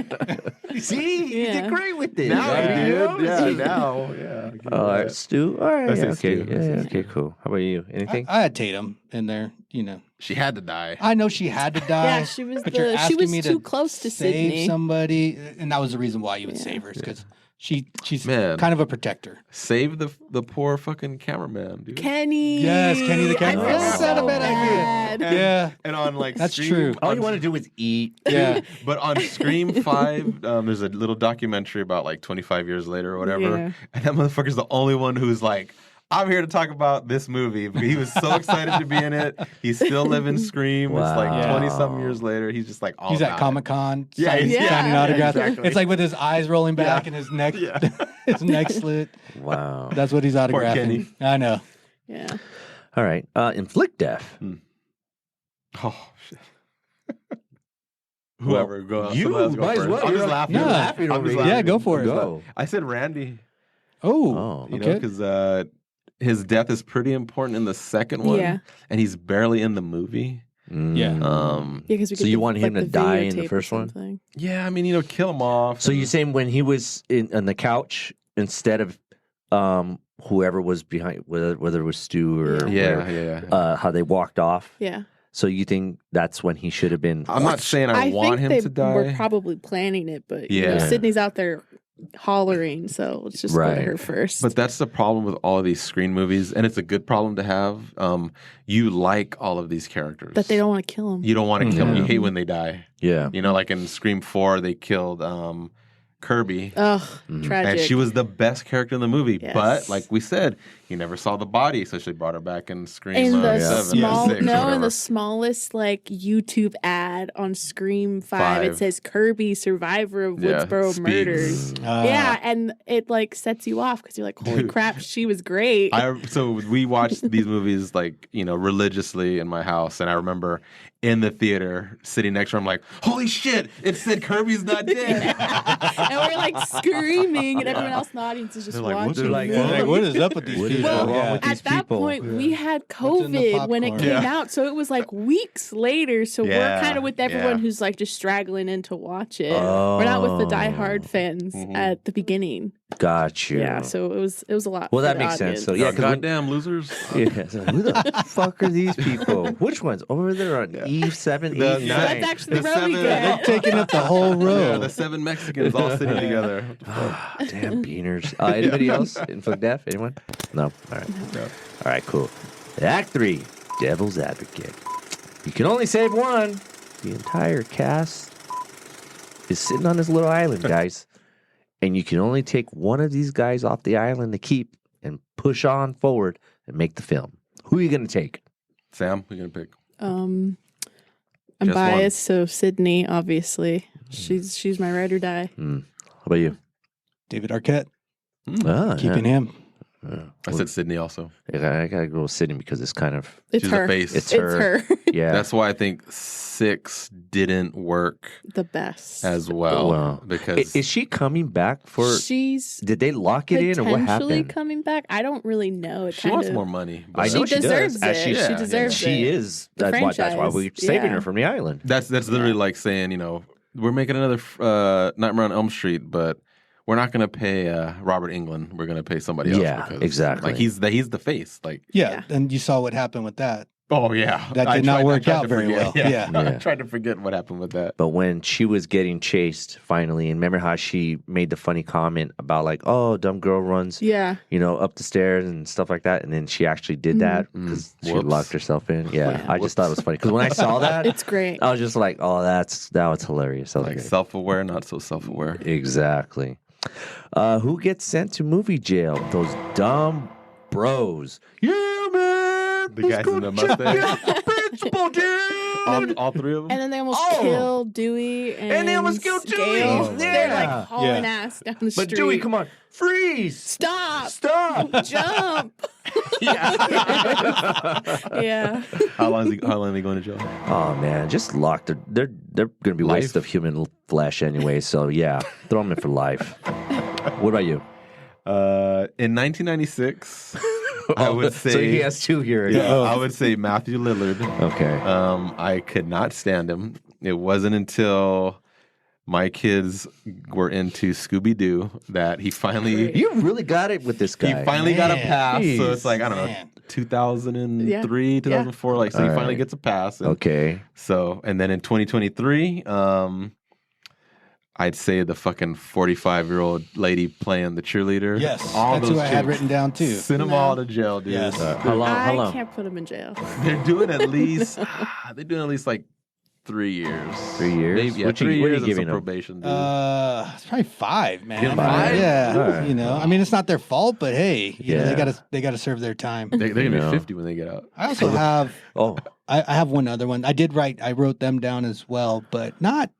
See, he Yeah. did great with this. Now he Yeah. did. Yeah, now. Yeah. All right, Stu. All right, I say yeah, okay, Stu. yeah, okay, cool. How about you? Anything? I had Tatum in there, you know. She had to die. I know she had to die. Yeah, she was but you're she asking was me too to close to save Sydney. somebody, and that was the reason why you would save her, because she's Man. kind of a protector. Save the poor fucking cameraman, dude. Kenny. Yes, Kenny the I camera. feel That's so not a bad idea. bad. Yeah, And on like that's Scream, true. All you want to do is eat. Yeah, But on Scream 5, there's a little documentary about like 25 years later or whatever. Yeah. And that motherfucker's the only one who's like, I'm here to talk about this movie. But he was so excited to be in it. He's still living Scream. It's like Wow. 20-something years later. He's just like all he's at about Comic Con. Yeah, signing yeah, autographs. exactly. It's like with his eyes rolling back and his neck, his neck slit. Wow. That's what he's autographing. Kenny. I know. Yeah. All right. Inflict death. it. Oh, shit. Whoever, go on. You Someone else go might as first. well. I'm You're just like- laughing. you're I'm laughing just over laughing. here. Yeah, go for it. Go. I said Randy. Oh, You know, okay. because his death is pretty important in the second one. Yeah. And he's barely in the movie. Yeah. Yeah, because we So get you the- want him like to the die in the videotape or first one? something. Yeah, I mean, kill him off. So you're saying when he was on the couch instead of whoever was behind, whether it was Stu or Yeah. how they walked off. Yeah. So you think that's when he should have been? I'm not saying I want think him they to die. were probably planning it, but you know, Yeah. Sydney's out there hollering, so let's just go Right. to her first. But that's the problem with all of these screen movies, and it's a good problem to have. You like all of these characters. that they don't want to kill him. You don't want to kill them. You Yeah. hate when they die. Yeah. You know, like in Scream 4, they killed Kirby. Ugh, Mm-hmm. tragic. And she was the best character in the movie. Yes. But like we said, you never saw the body, so she brought her back in Scream in the 7 small, or 6 or no, in whatever. the smallest like YouTube ad on Scream 5, it 5. says Kirby, survivor of Yeah, Woodsboro speaks. murders. Yeah, and it like sets you off because you're like, holy crap, she was great. So we watched these movies like, religiously in my house, and I remember in the theater sitting next to her, I'm like, holy shit, it said Kirby's not dead. And we're like screaming, and everyone else in the audience is just They're like, what watching. the like, Yeah, like, what is up with these What is people? wrong Yeah. with these At that people? point, we had What's in the COVID when it popcorn? came Yeah. out, so it was like weeks later. So we're Yeah, kind of with everyone yeah. who's like just straggling in to watch it. We're not with the diehard fans Mhm. at the beginning. Got you. Yeah, so it was a lot. Well, for that the makes sense. audience. So yeah, 'cause when- goddamn losers. Yeah. So who the fuck are these people? Which ones? Over there on E7, The- E9. That's actually the row we seven- get. They're taking up the whole Yeah, row. the 7 Mexicans all sitting together. Ah, damn beaners. Anybody else? Inflict death? Anyone? No. All right. No. All right. Cool. Act 3. Devil's Advocate. You can only save one. The entire cast is sitting on this little island, guys. And you can only take one of these guys off the island to keep and push on forward and make the film. Who are you going to take? Sam, who are you going to pick? I'm Just biased, so Sydney, obviously. She's my ride or die. How about you? David Arquette. yeah. Keeping him. I said Sydney also. I gotta go with Sydney because it's kind of It's She's her. the face. it's her. Yeah, That's why I think 6 didn't work The best. as well. Well, because is she coming back for? She's Did they lock it in or what potentially happened? coming back. I don't really know. It she kind wants of, more money. I but- know She she deserves does. it. She, She deserves she it. is. The That's why we're franchise, saving yeah. her from the island. That's literally like saying, we're making another Nightmare on Elm Street, but we're not going to pay Robert Englund. We're going to pay somebody else. Yeah, because, exactly. Like he's the face. Like, Yeah, and you saw what happened with that. oh yeah, That I did not tried- I work tried out to very forget. well. Yeah. I Yeah. tried to forget what happened with that. But when she was getting chased finally, and remember how she made the funny comment about like, "Oh, dumb girl runs, Yeah. up the stairs and stuff like that," and then she actually did that because she Whoops. locked herself in. Yeah, I just thought it was funny because when I saw that, It's great. I was just like, "Oh, that was hilarious." I was Like like, self-aware, not so self-aware. exactly. Who gets sent to movie jail? Those dumb bros. Yeah, man. The guys in the Mustang. Principal, dude. all 3 of them. And then they almost Oh. kill Dewey and they almost kill Dewey. Gale. Oh, They're yeah. like hauling Yeah. ass down the But street. Dewey, come on, freeze. Stop. Jump. Yeah. How long are they going to jail? Oh man, just locked. They're gonna be waste of human flesh anyway. So yeah, throw them in for life. What about you? In 1996, I would say. So he has 2 here. Yeah, I would say Matthew Lillard. Okay. I could not stand him. It wasn't until my kids were into Scooby Doo that he finally You really got it with this guy. he finally got a Man. pass. So Jeez. it's like I don't know, Man. 2003, Yeah. 2004. Like so, he All finally right. gets a pass. And Okay. So and then in 2023, I'd say the fucking 45-year-old lady playing the cheerleader. Yes, all that's those who I had chicks. written down too. Send them No. all to jail, dude. Yes. How long? How I long? can't put him in jail. They're doing at least like 3 years. 3 years? Maybe, yeah, What you- 3 what are you years and giving some them? probation. Dude. It's probably 5, man. Give 'em 5? Yeah, All right. I mean, it's not their fault, but hey, Yeah. they gotta serve their time. They're gonna know. be 50 when they get out. I also have Oh, I have one other one. I wrote them down as well, but not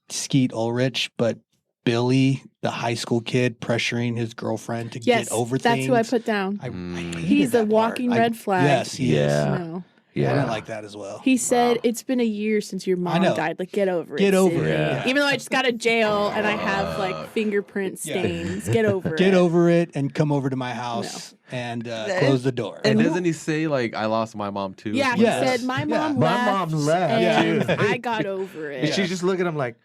Skeet Ulrich, but Billy, the high school kid pressuring his girlfriend to Yes, get over that's things. who I put down. I hated He's a that walking part. red flag. Yes, he Yeah. is. No. Yeah, I yeah. didn't like that as well. He said, "It's been a year since your mom know. died. Like, get over it. Get over Sydney. it, yeah. Even though I just got to jail and I have like fingerprint Yeah. stains. Get over it. Get over it and come over to my house and close the door. And doesn't he say like I lost my mom too? Yeah, he Yes. said my Yeah. mom My left. mom left, and too. I got over it. And she's just looking at him like,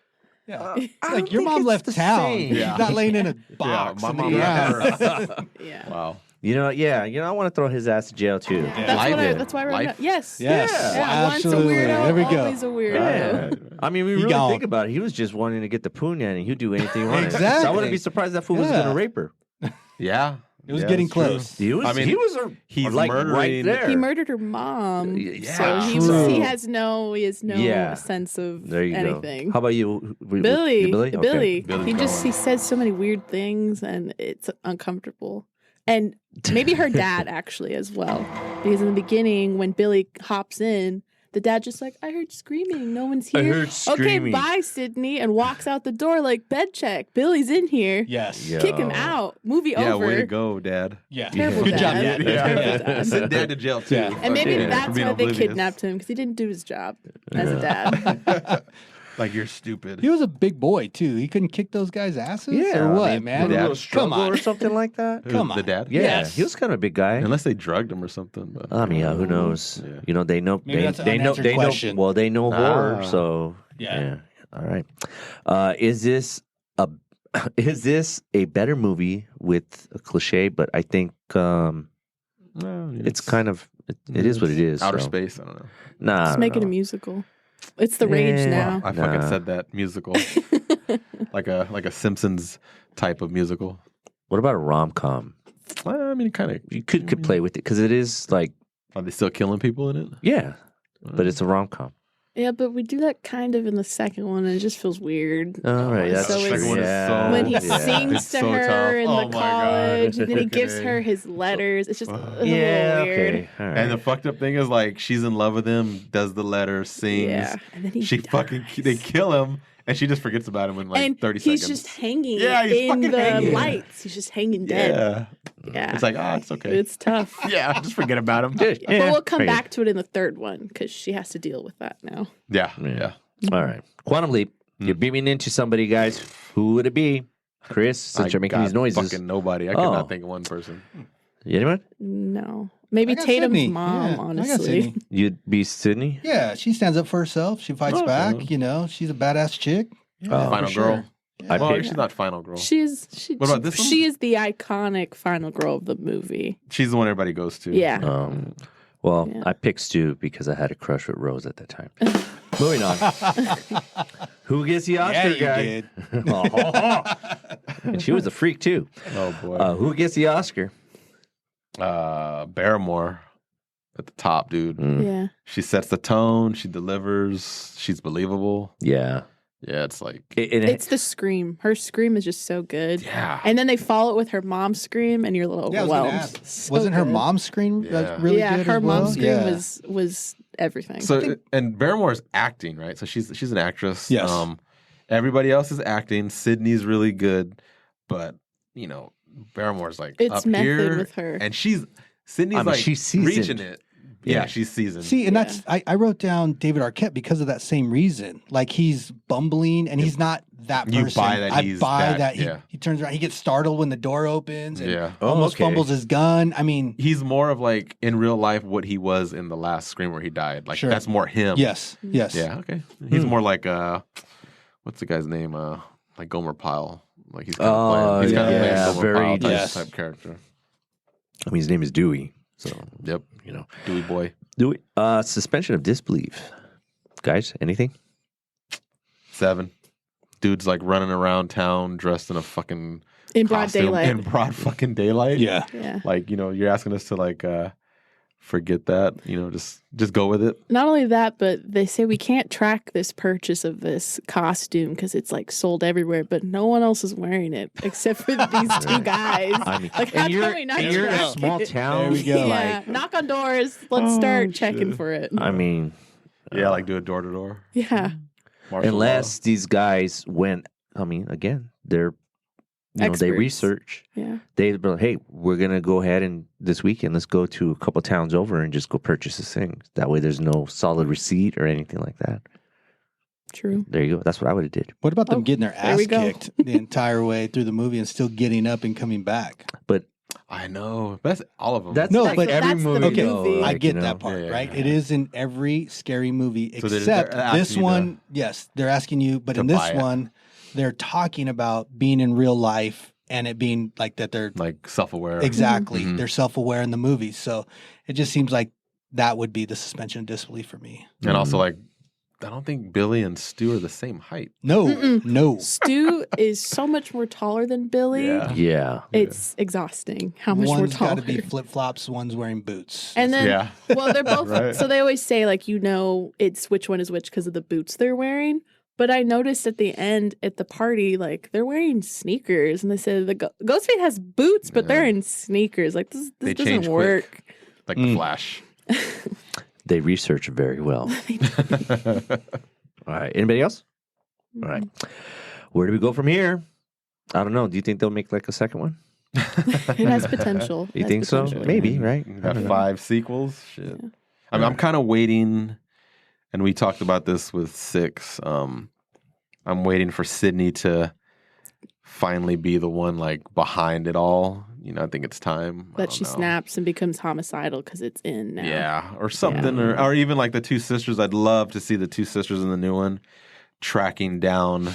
Yeah. I don't Like your think mom it's left the town. same. She's not laying in a box. my on the mom ground. left Yeah. Wow. I want to throw his ass to jail too. That's why I wrote Life? it. Yes. Yes, Yeah, once a absolutely. weirdo, There we go. always a weirdo. Yeah. I mean, we He really gone. think about it. He was just wanting to get the poon in, and he'd do anything he wanted. Exactly. So I wouldn't be surprised that fool was Yeah. going to rape her. Yeah. It was Yeah, getting that's true. close. He was. I mean, he was. he's like right murdering- there. He murdered her mom. Yeah, so true. he has no Yeah. sense of There you anything. go. How about you, Billy. You Billy? Okay. Billy's He says so many weird things and it's uncomfortable. And maybe her dad actually as well. Because in the beginning when Billy hops in, the dad just like, I heard screaming. No one's here. I heard screaming. Okay, bye, Sydney. And walks out the door like, bed check. Billy's in here. Yes. Yeah. Kick him out. Movie Yeah, over. way to go, Dad. Yeah. Terrible Good job, dad. Dad. Terrible dad. Send Dad to jail too. Yeah. And maybe For that's being why they oblivious. kidnapped him because he didn't do his job as a dad. Like you're stupid. He was a big boy too. He couldn't kick those guys' asses Yeah, or what, I mean, man? a little Dad. Come struggle on. or something like that. Who, Come on. The dad? Yeah, Yes. he was kind of a big guy. Unless they drugged him or something. But I mean, who knows? Yeah. You know, they know. Maybe that's an they know. unanswered They know. question. Well, they know horror. Ah. So Yeah. All right. Is this a better movie with a cliche? But I think it's kind of it is what it is. Outer so. space. I don't know. Nah, Just make it a musical. It's the rage now. I fucking Nah. said that musical, like a Simpsons type of musical. What about a rom com? Well, I mean, kind of. You could play with it because it is like Are they still killing people in it? yeah, but it's a rom com. Yeah, but we do that kind of in the second one, and it just feels weird. All right, that's So true. it's- Yeah. when he Yeah. sings It's to so her tough. in Oh the my God. college, and then he gives Freaking A. her his letters. It's just a little Yeah, weird. okay. All right. And the fucked up thing is, like, she's in love with him, does the letter, sings. Yeah, and then he They kill him, and she just forgets about him in like and 30 he's seconds. just hanging Yeah, he's in fucking the hanging. lights. He's just hanging dead. Yeah. Yeah. It's like, it's okay. It's tough. Yeah, just forget about him. But we'll come back to it in the third one because she has to deal with that now. Yeah. All right. Quantum Leap. You're beaming into somebody, guys. Who would it be? Chris, since you're making got these noises. Fucking nobody. I could not think of one person. Anyone? No. Maybe I got Tatum's Sydney. mom, Yeah, I got honestly. Sydney. You'd be Sydney? Yeah, she stands up for herself. She fights Oh, back. okay. You know, she's a badass chick. Yeah, Final for girl. sure. I Well, picked- she's not final girl. She What about this one? She is the iconic final girl of the movie. She's the one everybody goes to. Yeah. Well, Yeah. I picked Stu because I had a crush with Rose at that time. Moving on. Who gets the Oscar, Yeah, you guy? And she was a freak, too. Oh, boy. Who gets the Oscar? Barrymore at the top, dude. Yeah. She sets the tone. She delivers. She's believable. Yeah. Yeah, it's like It's the scream. Her scream is just so good. Yeah. And then they follow it with her mom's scream, and you're a little Yeah, I was gonna overwhelmed. ask. So Wasn't her good. mom's scream really yeah, good her as well? mom's scream Yeah. was everything. So and Barrymore's acting, right? So she's an actress. Yes. Everybody else is acting. Sydney's really good, but Barrymore's like It's up method here, with her. and Sydney's I mean, like she's seasoned. reaching it. Yeah, Yeah. she's seasoned. See, and that's I wrote down David Arquette because of that same reason. Like he's bumbling and he's not that person. You buy that I he's buy that- that yeah. he turns around, he gets startled when the door opens and Yeah. almost okay. fumbles his gun. I mean, He's more of like in real life what he was in the last Scream where he died. Like Sure. that's more him. yes. Yeah. Okay. He's more like what's the guy's name? Like Gomer Pyle. Like he's kind of playing. He's kind of yeah, playing Gomer very- Pyle type, yes. type character. I mean, his name is Dewey. So, Yep. Dewey boy. Dewey. Suspension of disbelief. Guys, anything? 7. Dude's like running around town dressed in a fucking In broad costume daylight. In broad fucking daylight. Yeah. Yeah. Like you're asking us to like forget that. Just go with it. Not only that, but they say we can't track this purchase of this costume because it's like sold everywhere, but no one else is wearing it except for these two guys. I mean, like, how and you're, can we not and you're in a track small it? town. There we go. Yeah, knock on doors. Let's start checking for it. I mean, Yeah, like do it door to door. Yeah. unless these guys went, I mean, again, they're, they Experts. research. Yeah. They be like, hey, we're going to go ahead and this weekend, let's go to a couple towns over and just go purchase this thing. That way there's no solid receipt or anything like that. True. There you go. That's what I would have did. What about them getting their there ass we go. kicked the entire way through the movie and still getting up and coming back? But I know. That's all of them. that's No, like but every that's the movie. Okay, though, I like, get you know. that part, Yeah, right? yeah. It is in every scary movie So they're except asking this you to- one. Yes, they're asking you, but to in this buy it. one, they're talking about being in real life and it being like that. They're like self-aware. exactly Mhm. they're self-aware in the movie, so it just seems like that would be the suspension of disbelief for me. And also like I don't think Billy and Stu are the same height. No, Mm-mm. no. Stu is so much more taller than Billy. Yeah. Yeah. It's exhausting how much more One's got taller. to be flip flops. One's wearing boots. And then, Yeah. well, they're both. Right. So they always say like it's which one is which because of the boots they're wearing. But I noticed at the end at the party, like they're wearing sneakers, and they said the Ghostface has boots, but they're in sneakers. Like this They doesn't change work. quick. Like the Flash. They research very well. All right. Anybody else? All right. Where do we go from here? I don't know. Do you think they'll make like a second one? It has potential. You It has think so? potential, yeah. Maybe, right? You I got don't know. 5 sequels. Shit. I mean, I'm kind of waiting, and we talked about this with 6. I'm waiting for Sydney to finally be the one like behind it all. I think it's time. I That don't she know. snaps and becomes homicidal because it's in now. Yeah, or something, or even like the 2 sisters. I'd love to see the 2 sisters in the new one tracking down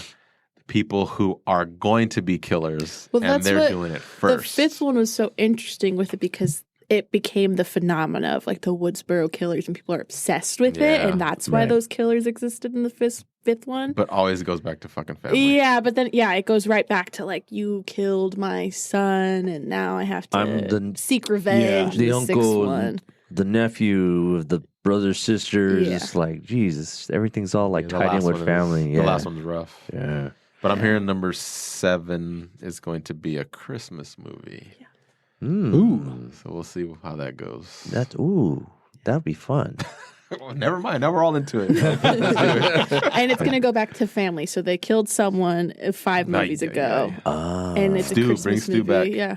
people who are going to be killers, Well, and that's they're what doing it first. The 5th one was so interesting with it because it became the phenomena of like the Woodsboro killers, and people are obsessed with it, Yeah, and that's why right. those killers existed in the fifth one. But always goes back to fucking family. Yeah, but then it goes right back to like you killed my son, and now I have I'm to the- seek revenge. The in the 6th uncle, one. the nephew, the brothers, sisters. Yeah. It's like, Jesus, everything's all like The tied in last with one family. The last one's rough. Yeah. But I'm hearing number 7 is going to be a Christmas movie. Ooh. So we'll see how that goes. That'd be fun. Well, never mind. Now we're all into it. And it's gonna go back to family. So they killed someone 5 movies ago, and it's a Stu, Christmas bring Stu movie. back. Yeah,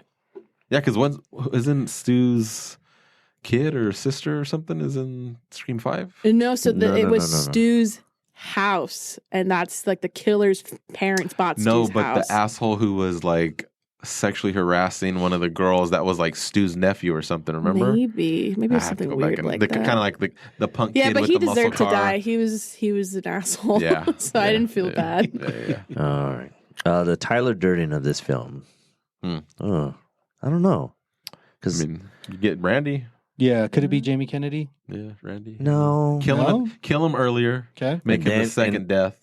Yeah, because isn't Stu's kid or sister or something is in Scream 5? no. So it was no. Stu's house, and that's like the killer's parents bought Stu's No, but house. the asshole who was like sexually harassing one of the girls that was like Stu's nephew or something, remember? Maybe it was something weird like that. Kind of like the punk Yeah, kid but with he the muscle deserved to car. die. He was an asshole. Yeah. So I didn't feel bad. Yeah. All right. The Tyler Durden of this film. I don't know. Because I mean, you get Randy. Yeah, could it be Jamie Kennedy? Yeah, Randy. no. Kill him earlier. Okay. Make And him the then- second death.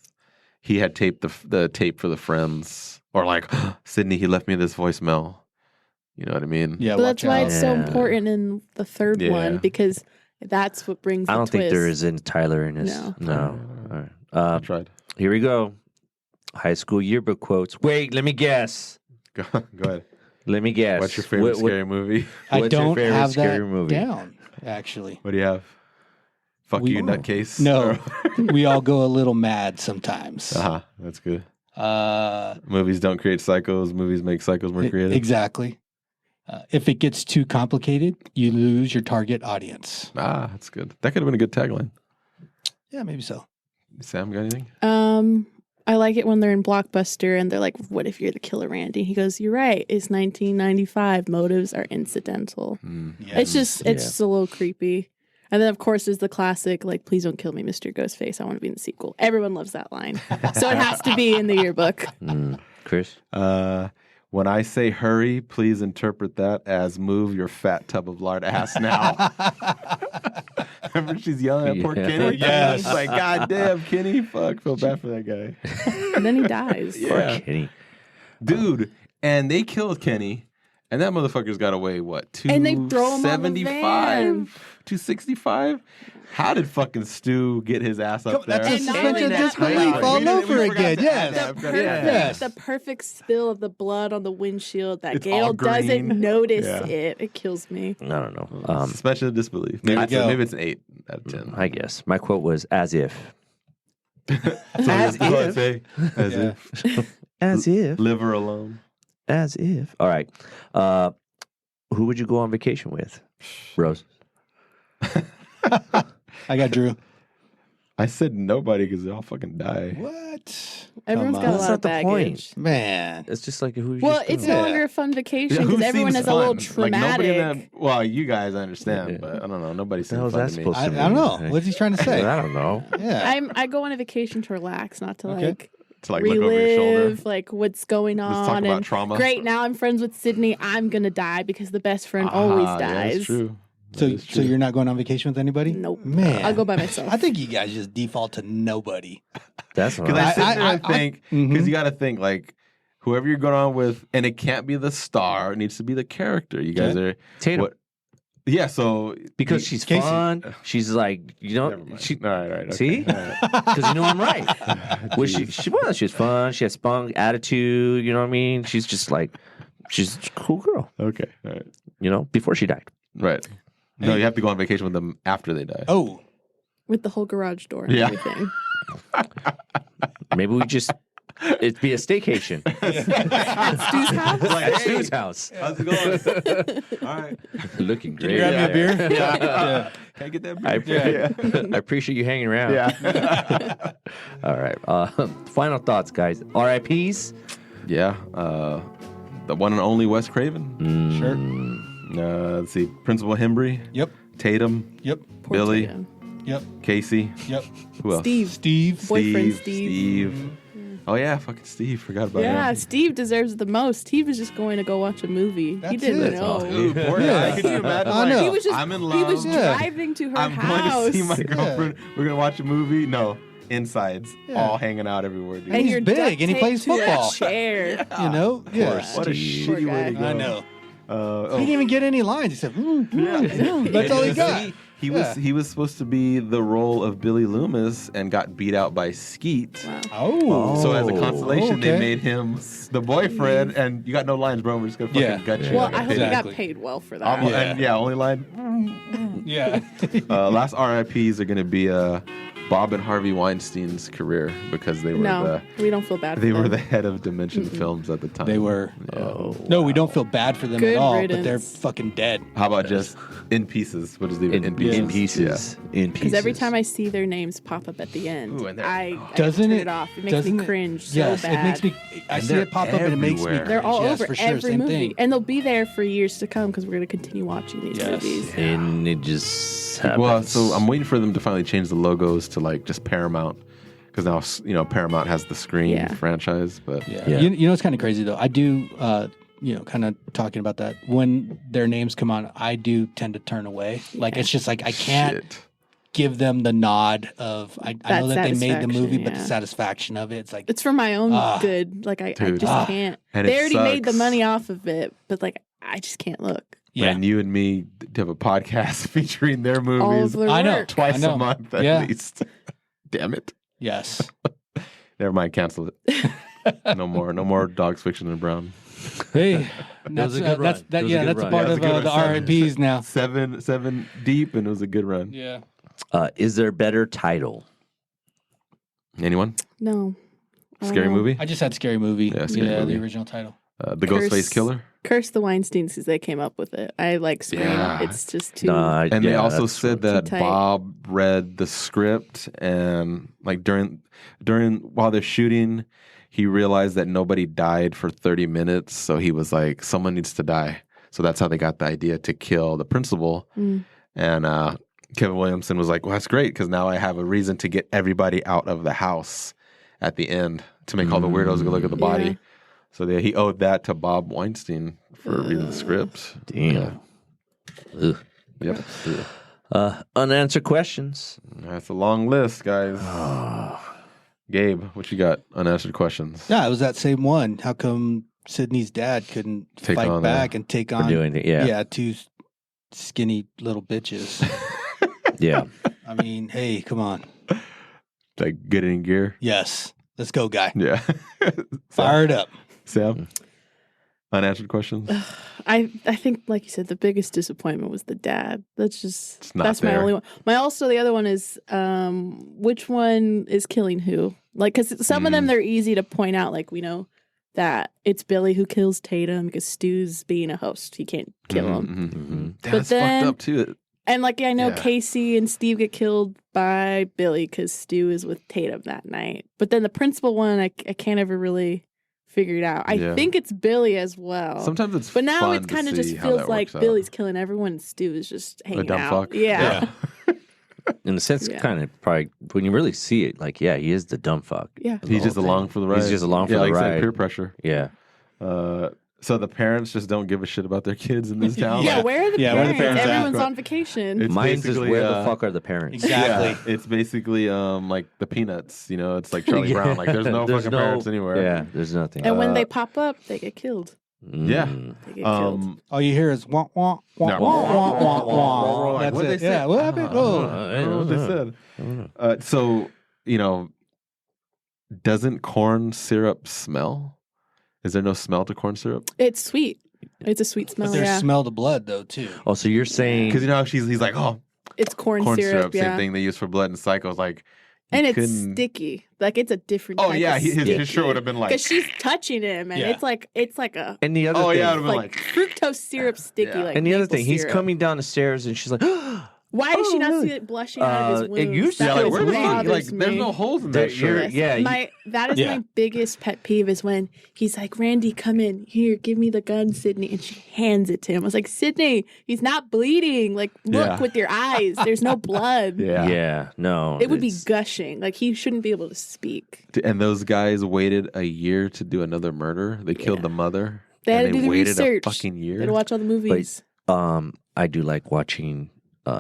He had taped the tape for the friends. Or like, Sydney, he left me this voicemail. You know what I mean? Yeah, But that's why it's so Yeah. important in the third Yeah. one, because that's what brings I the don't think twist. there is any Tyler in this. No. All right. I tried. Here we go. High school yearbook quotes. Wait, let me guess. Go ahead. Let me guess. What's your favorite scary movie? I What's your don't favorite have scary that movie? down, actually. What do you have? Fuck you, nutcase? No, we all go a little mad sometimes. That's good. Uh, Movies don't create psychos. Movies make psychos more creative. Exactly. If it gets too complicated, you lose your target audience. That's good. That could have been a good tagline. Yeah, maybe so. Sam, got anything? I like it when they're in Blockbuster and they're like, "What if you're the killer, Randy?" He goes, "You're right. It's 1995. Motives are incidental." It's just a little creepy. And then, of course, there's the classic, like, "Please don't kill me, Mr. Ghostface. I want to be in the sequel." Everyone loves that line. So it has to be in the yearbook. Chris? When I say hurry, please interpret that as move your fat tub of lard ass now. Remember she's yelling at poor Kenny? Yes. It's like, God damn, Kenny. Fuck, feel bad for that guy. And then he dies. Poor Kenny. Dude, and they killed Kenny, and that motherfucker's got away, what, And they throw him on the van. 265? How did fucking Stu get his ass up there? That's a And not suspension only of that, disbelief but- all over We forgot again. to add Yes. that. Yes. The perfect spill of the blood on the windshield that It's Gail all doesn't green. notice Yeah. it. It kills me. I don't know. Suspension of disbelief. There Maybe, you go. maybe it's an 8 out of 10. I guess. My quote was, as if. As if. As Yeah. if. As if. Liver alone. As if. All right. Who would you go on vacation with? Rose. I got Drew. I said nobody because they all fucking die. What? Everyone's Come got a on. lot That's of not the point. baggage. Man. It's just like who. Well, it's no longer a fun vacation Who because everyone seems is a little fun? Like, nobody in traumatic. that, well, you guys understand, Yeah. but I don't know. Nobody What the hell seems is fun that to me. supposed I to don't mean? know. What's he trying to say? I don't know. Yeah. I go on a vacation to relax, not to Okay. like To like look over your shoulder. relive like what's going on. Just talk about and trauma. Great, now I'm friends with Sydney. I'm gonna die because the best friend always Yeah, dies. that's true. So, That is so true. you're not going on vacation with anybody? Nope. Man. I'll go by myself. I think you guys just default to nobody. That's what Because I I, sit there I- and think, mhm. because you got to think like whoever you're going on with, and it can't be the star; it needs to be the character. You guys are Tatum. what? Yeah, so Because she's Casey. fun. She's like, you know, Never mind. she. all right, okay. See? All right. Because you know I'm right. Well, she's fun. She has spunk attitude. You know what I mean? She's just like, she's a cool girl. Okay, all right, You know, before she died. right. No, you have to go on vacation with them after they die. Oh, with the whole garage door and Yeah. everything. Maybe we just it'd be a staycation At Stu's house? at Stu's house. How's it going? All right. Looking can great. you grab me a beer? Yeah. Can I get that I, beer? I appreciate you hanging around. Yeah. All right. Final thoughts, guys. RIPs. Yeah. The one and only Wes Craven. Sure. Let's see. Principal Hembry. Yep. Tatum. Yep. Poor Billy. Tatum. Yep. Casey. Yep. Who else? Steve. Boyfriend Steve. Oh yeah, fucking Steve. Forgot about Yeah, him. Steve deserves the most. Steve was just going to go watch a movie. He That's didn't it. know. Dude, poor Yeah. guy. Could you imagine? I know. He was just I'm in he love. was Yeah. driving to her I'm house. going to see my girlfriend. We're gonna watch a movie. No, insides, Yeah. all hanging out everywhere. Dude. and he's you're big, duct and he taped plays to a football. chair. You know? Yeah. What a Steve. shitty way to go. I know. He didn't even get any lines. He said, that's all he got. He was supposed to be the role of Billy Loomis and got beat out by Skeet. Wow. Oh. So as a consolation, okay. they made him the boyfriend, and you got no lines, bro. We're just gonna fucking gut you. Well, I hope he Exactly. got paid well for that. And only line. Yeah. Last RIPs are gonna be Bob and Harvey Weinstein's career because they were we don't feel bad for they were them. the head of Dimension Films at the time. They were. No, we don't feel bad for them Good at all, riddance. but they're fucking dead. How about just In Pieces? We'll just leave it in pieces. In pieces. In pieces. Because every time I see their names pop up at the end, Ooh, and they're- I Doesn't turn it? it off. It makes doesn't me it? cringe so Yes, bad. it makes me. I And see it pop up and it makes me. everywhere. They're all cringe. Yes, over for sure, every same movie, thing. and they'll be there for years to come because we're going to continue watching these Yes. movies. And it just happens. Well, so I'm waiting for them to finally change the logos to like just Paramount, because now Paramount has the Scream franchise. But Yeah. You know, it's kind of crazy though. I do. Kind of talking about that. When their names come on, I do tend to turn away. Like it's just like I can't give them the nod of I know that they made the movie, but the satisfaction of it, it's like It's for my own good. Like I Dude. just can't. And They it already made the sucks. money off of it, but like I just can't look. And you and me have a podcast featuring their movies. All of their I know. work. Twice I know. a month at Yeah. least. Damn it. Yes. Never mind, cancel it. No more Dogs Fiction and Brown. Hey, was a good run. that's It was a good that's a run. part Yeah, it of was a good the run. RIPs now. Seven deep, and it was a good run. Yeah. Is there a better title? Anyone? No. I don't Scary know. movie? I just had Scary Movie. Yeah, Scary Movie. The original title. The Ghostface Killer? Curse the Weinsteins because they came up with it. I like Scream. Yeah. It's just too. And they also that's said too that tight. Bob read the script, and like during while they're shooting, he realized that nobody died for 30 minutes, so he was like, someone needs to die. So that's how they got the idea to kill the principal. Mm. And Kevin Williamson was like, well, that's great, because now I have a reason to get everybody out of the house at the end to make all the weirdos go look at the body. Yeah. So he owed that to Bob Weinstein for reading the script. Damn. Ugh. Yep. Unanswered questions. That's a long list, guys. Gabe, what you got? Unanswered questions. Yeah, it was that same one. How come Sydney's dad couldn't Take fight on back and take on doing it, yeah. two skinny little bitches? Yeah. I mean, hey, come on. Like get in gear. Yes. Let's go, guy. Yeah. Fire it up. Sam? Unanswered questions? I think, like you said, the biggest disappointment was the dad. That's not my there. only one. The other one is which one is killing who? Like, because some of them they're easy to point out. Like we know that it's Billy who kills Tatum because Stu's being a host. He can't kill him. That's then- fucked up too. And like I know Yeah. Casey and Steve get killed by Billy because Stu is with Tatum that night. But then the principal one, I can't ever really figure it out. I Yeah. think it's Billy as well. Sometimes it's But now fun it kind to of just see how feels that like works out. Billy's killing everyone and Stu is just hanging dumb out. fuck. Yeah. In a sense, Yeah. kind of probably when you really see it, like, yeah, he is the dumb fuck. Yeah. The He's whole just thing. along for the ride. He's just along for the like I said, ride. peer pressure. Yeah. So the parents just don't give a shit about their kids in this town. Yeah, Like, where are the Yeah, where are the parents? parents at? Everyone's on vacation. It's Mine's is basically, where the fuck are the parents? Exactly. Yeah, it's basically like the Peanuts. You know, it's like Charlie Brown. Like there's no fucking parents anywhere. Yeah, there's nothing. And when they pop up, they get killed. Yeah. They get killed. All you hear is wah wah wah No. wah wah wah wah. That's What'd it. they say? Yeah. What happened? Oh. I don't know what they said. So, doesn't corn syrup smell? Is there no smell to corn syrup? It's sweet. It's a sweet smell. But there's Yeah. smell the blood though too. Oh, so you're saying Because you know how he's like, oh, It's corn corn syrup. syrup, Yeah. same thing they use for blood and Psycho's like, you And it's couldn't- sticky. Like it's a different. Oh type yeah, of his shirt would have been like, because she's touching him, and Yeah. it's like a and the other oh thing, yeah, it would have been like like, fructose syrup sticky. Yeah. Like and the other maple thing, he's syrup. coming down the stairs and she's like, Why does she Oh, not really? see it blushing out of his It wounds? used to- yeah, That like was where the fuck? bothers Like there's me. no holes in That that you're- shirt. yeah, That is Yeah. my biggest pet peeve is when he's like, Randy, come in here, give me the gun, Sydney, and she hands it to him. I was like, Sydney, he's not bleeding. Like, look Yeah. with your eyes. There's no blood. yeah, no, It would be it's- gushing. Like he shouldn't be able to speak. And those guys waited a year to do another murder. They killed the mother. They had and to do the waited research. a fucking year. They had to watch all the movies. I do like watching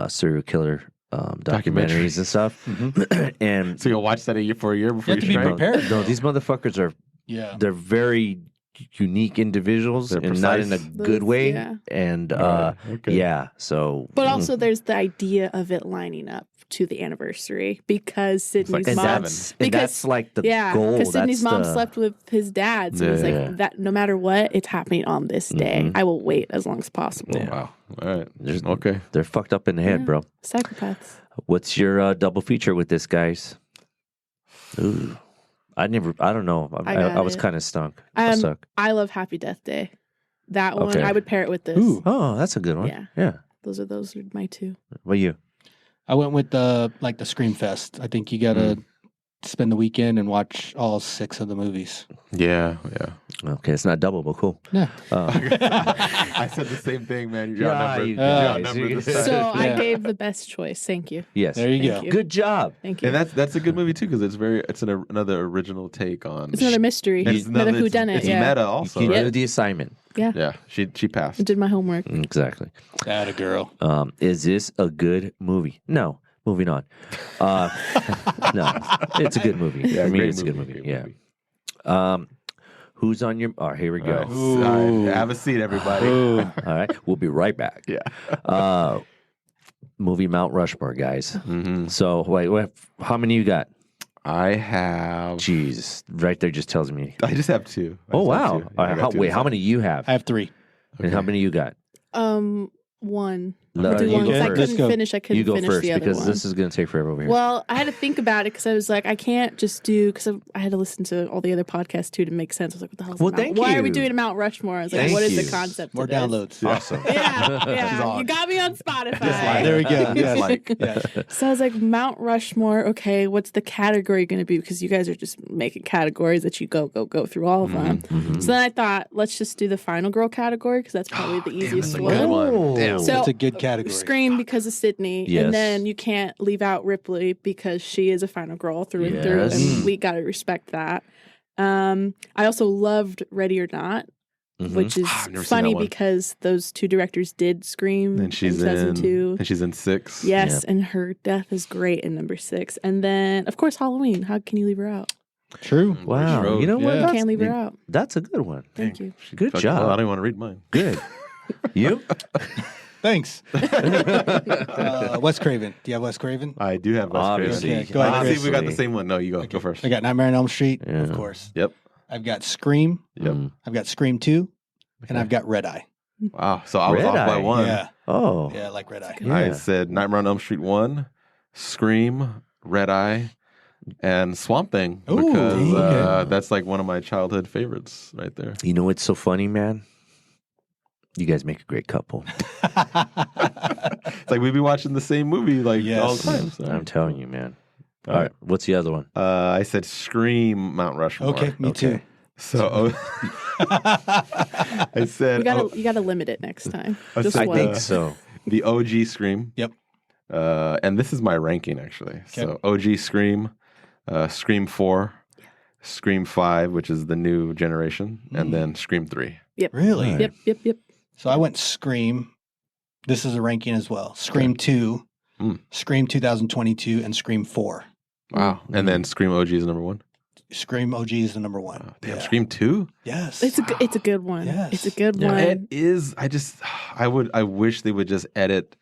serial killer Documentaries. documentaries and stuff. And So you'll watch that for a year before You have to be strike? prepared. no, these motherfuckers are Yeah. they're very unique individuals They're and not in a precise. good way. Yeah. And okay. yeah, so. But also, there's the idea of it lining up to the anniversary because Sydney's like mom. and that's like the goal. Because Sydney's That's mom the- slept with his dad, so he's like, Yeah. that no matter what, it's happening on this day. I will wait as long as possible. Yeah. Wow. All right. There's- Okay. They're fucked up in the head, Yeah. bro. Psychopaths. What's your double feature with this, guys? Ooh. I don't know. I got I was it. kind of stuck. Stuck. I love Happy Death Day. That one, Okay. I would pair it with this. Ooh. Oh, that's a good one. Yeah. Yeah. Those are my two. What you? I went with the Scream Fest. I think you gotta spend the weekend and watch all 6 of the movies. Yeah. Okay, it's not double, but cool. Yeah. I said the same thing, man. You're outnumbered. you You're guys. outnumbered this Yeah. time. So I Yeah. gave the best choice. Thank you. Yes. There you Thank go. you. Good job. Thank you. And that's a good movie too because it's another original take on. It's another mystery. It's Another it's- whodunit. It's Yeah. meta also. You Right? did the assignment. Yeah. She I passed. did my homework. Exactly. Atta girl. Is this a good movie? No. Moving on. No, it's a good movie. Yeah, I mean, great it's a good movie, movie. great Yeah. Who's on your? Oh, here we go. All right. Have a seat, everybody. All right, we'll be right back. Yeah. Movie Mount Rushmore, guys. Mm-hmm. So wait, how many you got? I have. Jeez, right there just tells me. I just have 2. I Oh just have wow! 2. All I right, got 2 wait, this how time. many you have? I have 3. And how many you got? One. No, Do you one go 'cause I first. couldn't Go. finish. I You couldn't go finish first the other because one. this is going to take forever over here. Well, I had to think about it because I was like, I can't just do because I had to listen to all the other podcasts too to make sense. I was like, what the hell? Well, thank Why are we you. downloading Mount Rushmore? I was like, Thank what is you. the concept? More of this? downloads. Awesome. Yeah. You got me on Spotify. There we go. Dislike. Yeah. So I was like, Mount Rushmore. Okay, what's the category going to be? Because you guys are just making categories that you go through all of them. So then I thought, let's just do the final girl category because that's probably the easiest that's a one. good one. Damn. So That's a good category. Scream because of Sydney, Yes. and then you can't leave out Ripley because she is a final girl through and through, Yes. and we got to respect that. I also loved Ready or Not, which is I've never seen funny that one. because those 2 directors did Scream And she's in in. 2002. And she's in 6. Yes, and her death is great in number 6. And then, of course, Halloween. How can you leave her out? True. Wow. Road. You know what? Yeah. You That's- can't leave her out. That's a good one. Thank you. Good Fuck, job. well, I don't even want to read mine. Good. You? Thanks. Wes Craven. Do you have Wes Craven? I do have Wes Obviously. Craven. Okay, go ahead, Let's see if we got the Obviously. same one. No, you go first. I got Nightmare on Elm Street, Yeah. of course. Yep. I've got Scream. Yep. I've got Scream 2. And I've got Red Eye. Wow. So I was Red off by Eye. 1. Yeah. Oh. Yeah, I like Red Eye. Yeah. I said Nightmare on Elm Street 1, Scream, Red Eye, and Swamp Thing. Ooh, Because okay. that's like one of my childhood favorites right there. You know what's so funny, man? You guys make a great couple. It's like we'd be watching the same movie like Yes. all the time. So. I'm telling you, man. All All right. What's the other one? I said Scream, Mount Rushmore. Okay, me too. So I said You gotta limit it next time. I Just said I one. think so. the OG Scream. Yep. And this is my ranking actually. So OG Scream, Scream 4, Scream 5, which is the new generation, and then Scream 3. Really? All right. Yep. So I went Scream. This is a ranking as well. Scream 2, Scream 2022, and Scream 4. Wow. And then Scream OG is number 1. Scream OG is the number 1. Oh, damn, Yeah. Scream 2? Yes. It's a good one. Yes. It's a good Yeah. one. It is. I wish they would just edit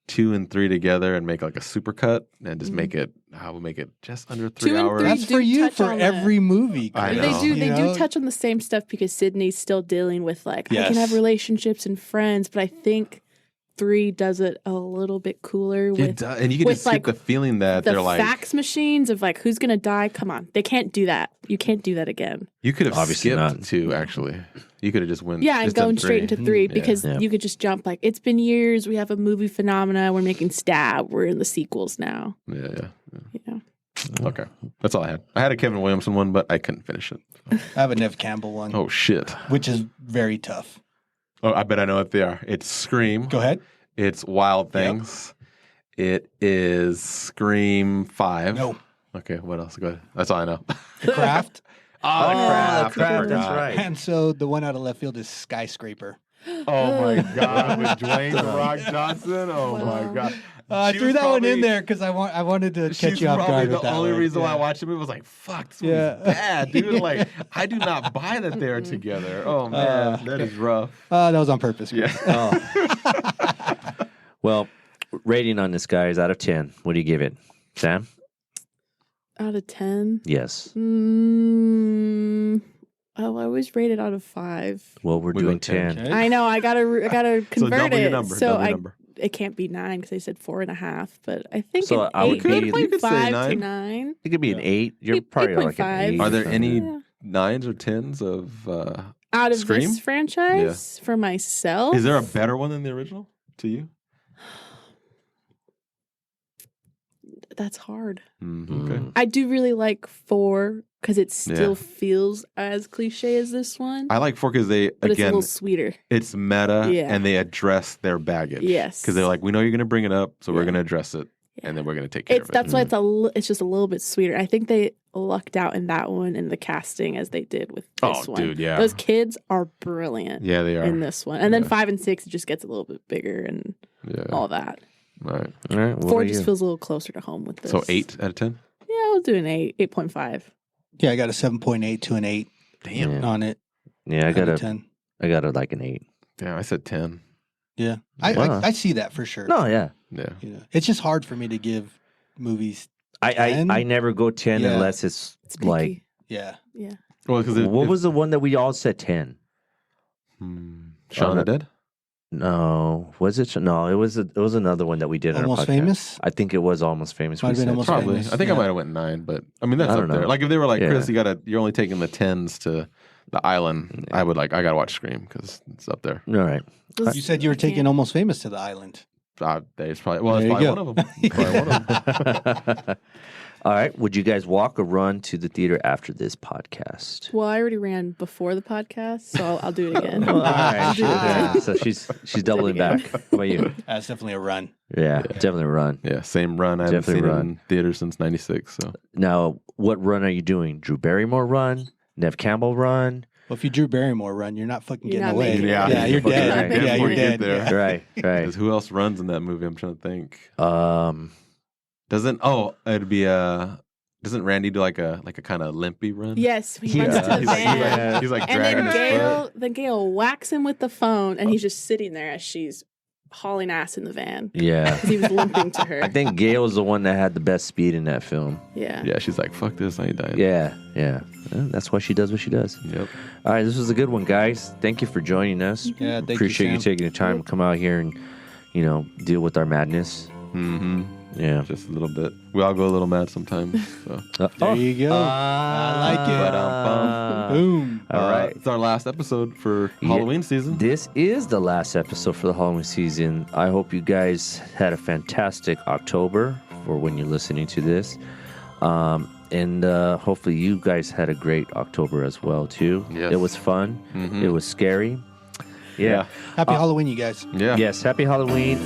2 and 3 together and make like a supercut and just make it. I would make it just under 3 2 and hours. 3 That's do for you touch for on every movie. I Chris, know. They you know? do touch on the same stuff because Sydney's still dealing with like I Yes. can have relationships and friends, but I think 3 does it a little bit cooler It with does, and you can with, just like, get the feeling that the they're like fax machines of like who's gonna die. Come on, they can't do that. You can't do that again. you could have Obviously skipped not. 2 actually. You could have just went Yeah, and just done going straight 3. into 3 Yeah. because Yeah. you could just jump like it's been years. We have a movie phenomena. We're making Stab. We're in the sequels now. Yeah. Yeah. Okay, that's all I had. I had a Kevin Williamson one, but I couldn't finish it. I have a Nev Campbell one, Oh shit! which is very tough. Oh, I bet I know what they are. It's Scream. Go ahead. It's Wild Things. It is Scream 5. No. Okay, what else? Go ahead. That's all I know. The Craft. Oh, The Craft, that's right. And so the one out of left field is Skyscraper. Oh my God, with Dwayne The Rock Johnson. Oh my God. I She threw was that one probably- in there because I wanted to catch She's you off probably guard the with that only one. reason why I Yeah. watched the movie was like, fuck, this Yeah. movie's bad, dude. Like, I do not buy that they're together. Oh man, that is rough. That was on purpose. Yeah. Well, rating on this guy is out of 10. What do you give it, Sam? Out of 10? Yes. Oh, I was rated out of 5. Well, we're We doing go 10. 10. I know. I gotta convert double it. your number, So double your number. it can't be 9 because I said 4.5. But I think So an I would 8, be- You could say 8.5 to 9. 9. It could be an 8. You're Eight- probably like 8.5. an 8. Are there any Yeah. 9s or 10s of Out of Scream? this franchise for myself? Is there a better one than the original to you? That's hard. Okay. I do really like 4 because it still Yeah. feels as cliche as this one. I like 4 because they, but it's a again, little sweeter. it's meta Yeah. and they address their baggage. Yes. Because they're like, we know you're going to bring it up, so we're Yeah. going to address it, and then we're going to take care of it. That's why it's just a little bit sweeter. I think they lucked out in that one in the casting as they did with this Oh, one. dude, yeah. Those kids are brilliant. Yeah, they are. in this one. And then Yeah. 5 and 6 it just gets a little bit bigger and all that. All right. All right. What 4 about just you? feels a little closer to home with this. So 8 out of 10? Yeah, I'll do an 8, 8.5. Yeah, I got a 7.8 to an 8. Damn. On it. Yeah, I Out got of a 10. I got a like an 8. Yeah, I said 10. Yeah, Wow. I see that for sure. No, yeah. Yeah. You know, it's just hard for me to give movies. I 10. I never go 10 Yeah. unless it's like Yeah. Yeah. Well, because what was the one that we all said 10? Shaun of the Dead? No, was it? No, it was another one that we did. Almost on our podcast. Famous? I think it was Almost Famous. Might we have been said. Almost Probably. Famous, I think I yeah. might have went 9, but I mean that's I up don't there. know. Like if they were like, Yeah. Chris, you're only taking the 10s to the island. I would I gotta watch Scream because it's up there. All right. You said you were taking Almost Famous to the island. It's probably There that's you probably go. one of them. Probably one of them. All right. Would you guys walk or run to the theater after this podcast? Well, I already ran before the podcast, so I'll do it again. All right. I'll do it again. So she's doubling back. How about you? That's definitely a run. Yeah, definitely run. Yeah, same run. I haven't Definitely seen it run. in theaters since '96. So Now, what run are you doing? Drew Barrymore run? Nev Campbell run? Well, if you Drew Barrymore run, you're not fucking You're getting not away. making it. Yeah, you're Fucking dead. right. Yeah, Before you're you get dead. there. Yeah. Right, right. because who else runs in that movie? I'm trying to think. Doesn't Randy do like a kind of limpy run? Yes, he runs to the He's like- van. he's like and dragging then his Gail whacks him with the phone, and he's just sitting there as she's hauling ass in the van. Yeah. Because he was limping to her. I think Gail was the one that had the best speed in that film. Yeah. Yeah, she's like, fuck this, I ain't dying. Yeah, yeah. Well, that's why she does what she does. Yep. All right, this was a good one, guys. Thank you for joining us. Yeah, thank you, Appreciate you Sam. taking the time to come out here and, deal with our madness. Mm-hmm. Yeah. Just a little bit. We all go a little mad sometimes. So. There you go. I like it. Ba-dum-bum. Boom. All right. It's our last episode for Halloween season. This is the last episode for the Halloween season. I hope you guys had a fantastic October for when you're listening to this. And hopefully you guys had a great October as well, too. Yes. It was fun. Mhm. It was scary. Yeah. Happy Halloween, you guys. Yeah. Yes, happy Halloween.